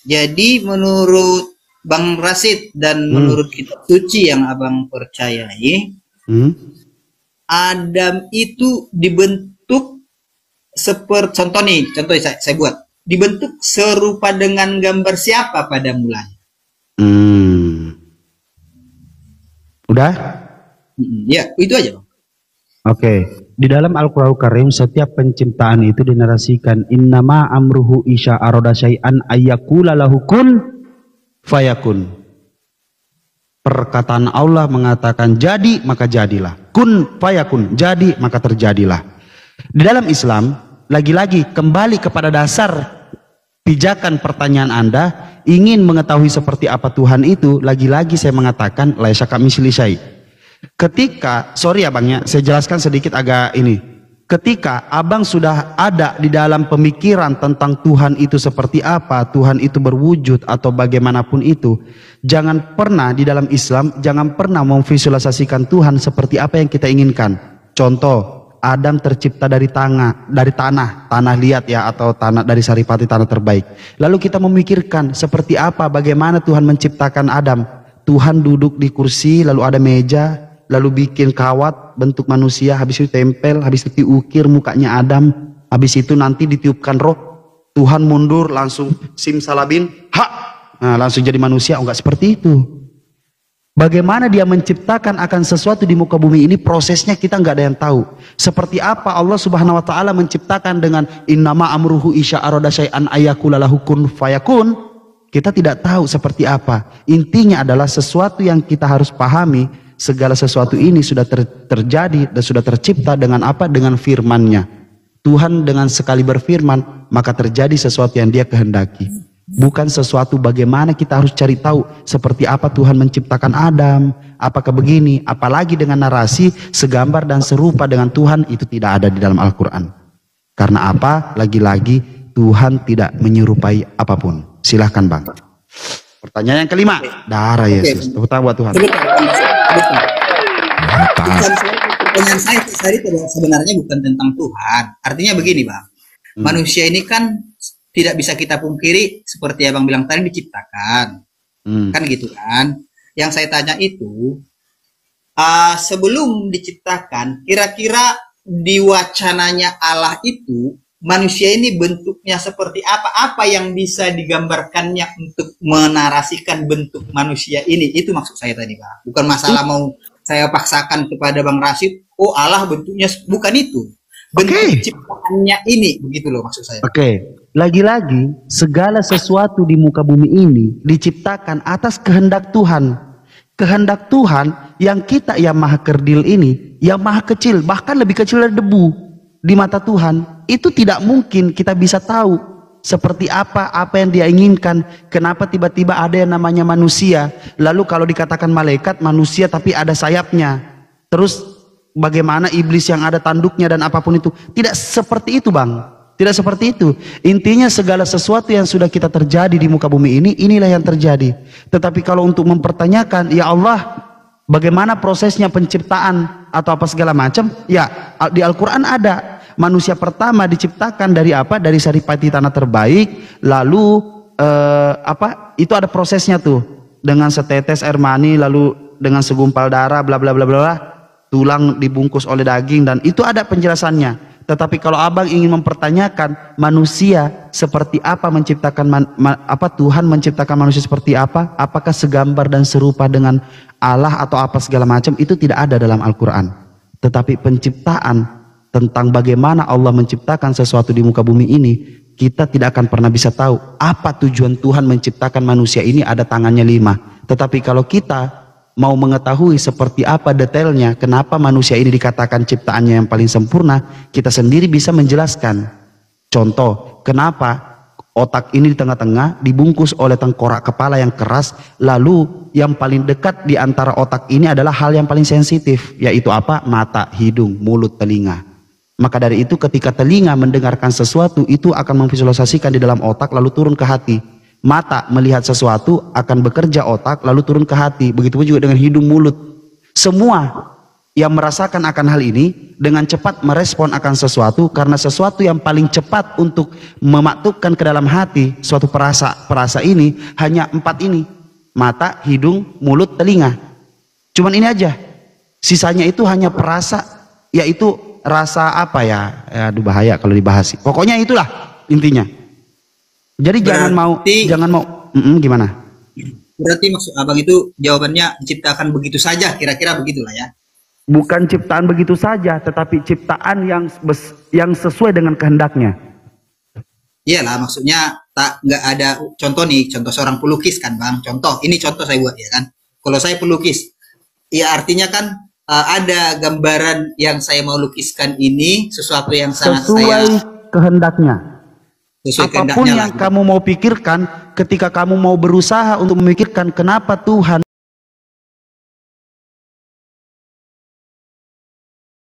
Jadi menurut Bang Rasid dan menurut kitab suci yang abang percayai, Adam itu dibentuk seperti contoh saya buat, dibentuk serupa dengan gambar siapa pada mulanya? Udah? Ya, itu aja, Bang. Oke. Di dalam Al-Qur'an Karim setiap penciptaan itu dinarasikan innama amruhu isya aroda syai'an ayyakula lahu kun fayakun. Perkataan Allah mengatakan jadi maka jadilah. Kun fayakun, jadi maka terjadilah. Di dalam Islam, lagi-lagi kembali kepada dasar pijakan pertanyaan Anda, ingin mengetahui seperti apa Tuhan itu, lagi-lagi saya mengatakan laisa kamitslihi syai'. Ketika, sorry abangnya, saya jelaskan sedikit agak ini. Ketika abang sudah ada di dalam pemikiran tentang Tuhan itu seperti apa, Tuhan itu berwujud atau bagaimanapun itu, jangan pernah di dalam Islam, jangan pernah memvisualisasikan Tuhan seperti apa yang kita inginkan. Contoh, Adam tercipta dari tanah liat ya, atau tanah dari saripati, tanah terbaik. Lalu kita memikirkan seperti apa, bagaimana Tuhan menciptakan Adam. Tuhan duduk di kursi, lalu ada meja, lalu bikin kawat bentuk manusia, habis itu tempel, habis itu diukir mukanya Adam, habis itu nanti ditiupkan roh, Tuhan mundur langsung simsalabin, nah, langsung jadi manusia. Enggak seperti itu. Bagaimana dia menciptakan akan sesuatu di muka bumi ini, prosesnya kita nggak ada yang tahu. Seperti apa Allah Subhanahu wa taala menciptakan dengan innama amruhu isya aroda syai'an ayyakula lahu kun fayakun, kita tidak tahu seperti apa. Intinya adalah sesuatu yang kita harus pahami, segala sesuatu ini sudah terjadi dan sudah tercipta dengan apa? Dengan firman-Nya. Tuhan dengan sekali berfirman, maka terjadi sesuatu yang Dia kehendaki. Bukan sesuatu bagaimana kita harus cari tahu seperti apa Tuhan menciptakan Adam, apakah begini, apalagi dengan narasi segambar dan serupa dengan Tuhan, itu tidak ada di dalam Al-Quran. Karena apa? Lagi-lagi Tuhan tidak menyerupai apapun. Silahkan Bang. Pertanyaan yang kelima, darah Yesus. Tepuk tangan buat Tuhan. Pertanyaan saya tadi sebenarnya bukan tentang Tuhan. Artinya begini, Bang. Manusia ini kan tidak bisa kita pungkiri seperti Abang bilang tadi diciptakan. Kan gitu kan. Yang saya tanya itu sebelum diciptakan, kira-kira di wacananya Allah itu manusia ini bentuknya seperti apa? Apa yang bisa digambarkannya untuk menarasikan bentuk manusia ini? Itu maksud saya tadi, Pak. Bukan masalah mau saya paksakan kepada Bang Rashid, oh Allah bentuknya, bukan itu. Bentuk ciptaannya ini, begitu loh maksud saya. Lagi-lagi segala sesuatu di muka bumi ini diciptakan atas kehendak Tuhan. Kehendak Tuhan yang kita yang maha kerdil ini, yang maha kecil, bahkan lebih kecil dari debu di mata Tuhan, itu tidak mungkin kita bisa tahu seperti apa yang dia inginkan. Kenapa tiba-tiba ada yang namanya manusia, lalu kalau dikatakan malaikat manusia tapi ada sayapnya, terus bagaimana iblis yang ada tanduknya dan apapun itu. Tidak seperti itu, Bang. Tidak seperti itu. Intinya segala sesuatu yang sudah kita terjadi di muka bumi ini, inilah yang terjadi. Tetapi kalau untuk mempertanyakan, ya Allah, bagaimana prosesnya penciptaan atau apa segala macam, ya di Al-Quran ada. Manusia pertama diciptakan dari apa? Dari saripati tanah terbaik. Lalu itu ada prosesnya tuh, dengan setetes air mani, lalu dengan segumpal darah, bla bla bla bla, tulang dibungkus oleh daging, dan itu ada penjelasannya. Tetapi kalau abang ingin mempertanyakan manusia seperti apa menciptakan Tuhan menciptakan manusia seperti apa, apakah segambar dan serupa dengan Allah atau apa segala macam, itu tidak ada dalam Al-Quran. Tetapi penciptaan, tentang bagaimana Allah menciptakan sesuatu di muka bumi ini, kita tidak akan pernah bisa tahu apa tujuan Tuhan menciptakan manusia ini. Ada tangannya 5. Tetapi kalau kita mau mengetahui seperti apa detailnya, kenapa manusia ini dikatakan ciptaannya yang paling sempurna, kita sendiri bisa menjelaskan. Contoh, kenapa otak ini di tengah-tengah dibungkus oleh tengkorak kepala yang keras, lalu yang paling dekat di antara otak ini adalah hal yang paling sensitif, yaitu apa? Mata, hidung, mulut, telinga. Maka dari itu ketika telinga mendengarkan sesuatu, itu akan memvisualisasikan di dalam otak lalu turun ke hati. Mata melihat sesuatu akan bekerja otak lalu turun ke hati. Begitu juga dengan hidung, mulut. Semua yang merasakan akan hal ini dengan cepat merespon akan sesuatu, karena sesuatu yang paling cepat untuk memaktubkan ke dalam hati suatu perasa ini hanya 4 ini: mata, hidung, mulut, telinga. Cuman ini aja. Sisanya itu hanya perasa, yaitu rasa apa ya? Aduh bahaya kalau dibahas. Pokoknya itulah intinya. Jadi jangan mau gimana? Berarti maksud abang itu jawabannya diciptakan begitu saja, kira-kira begitulah ya. Bukan ciptaan begitu saja, tetapi ciptaan yang sesuai dengan kehendaknya. Iyalah, maksudnya nggak ada contoh nih, contoh seorang pelukis kan, Bang. Contoh, ini contoh saya buat ya kan. Kalau saya pelukis, ya artinya kan ada gambaran yang saya mau lukiskan ini sesuatu yang sangat sesuai kehendaknya. Sesuai apapun yang kamu mau pikirkan, ketika kamu mau berusaha untuk memikirkan kenapa Tuhan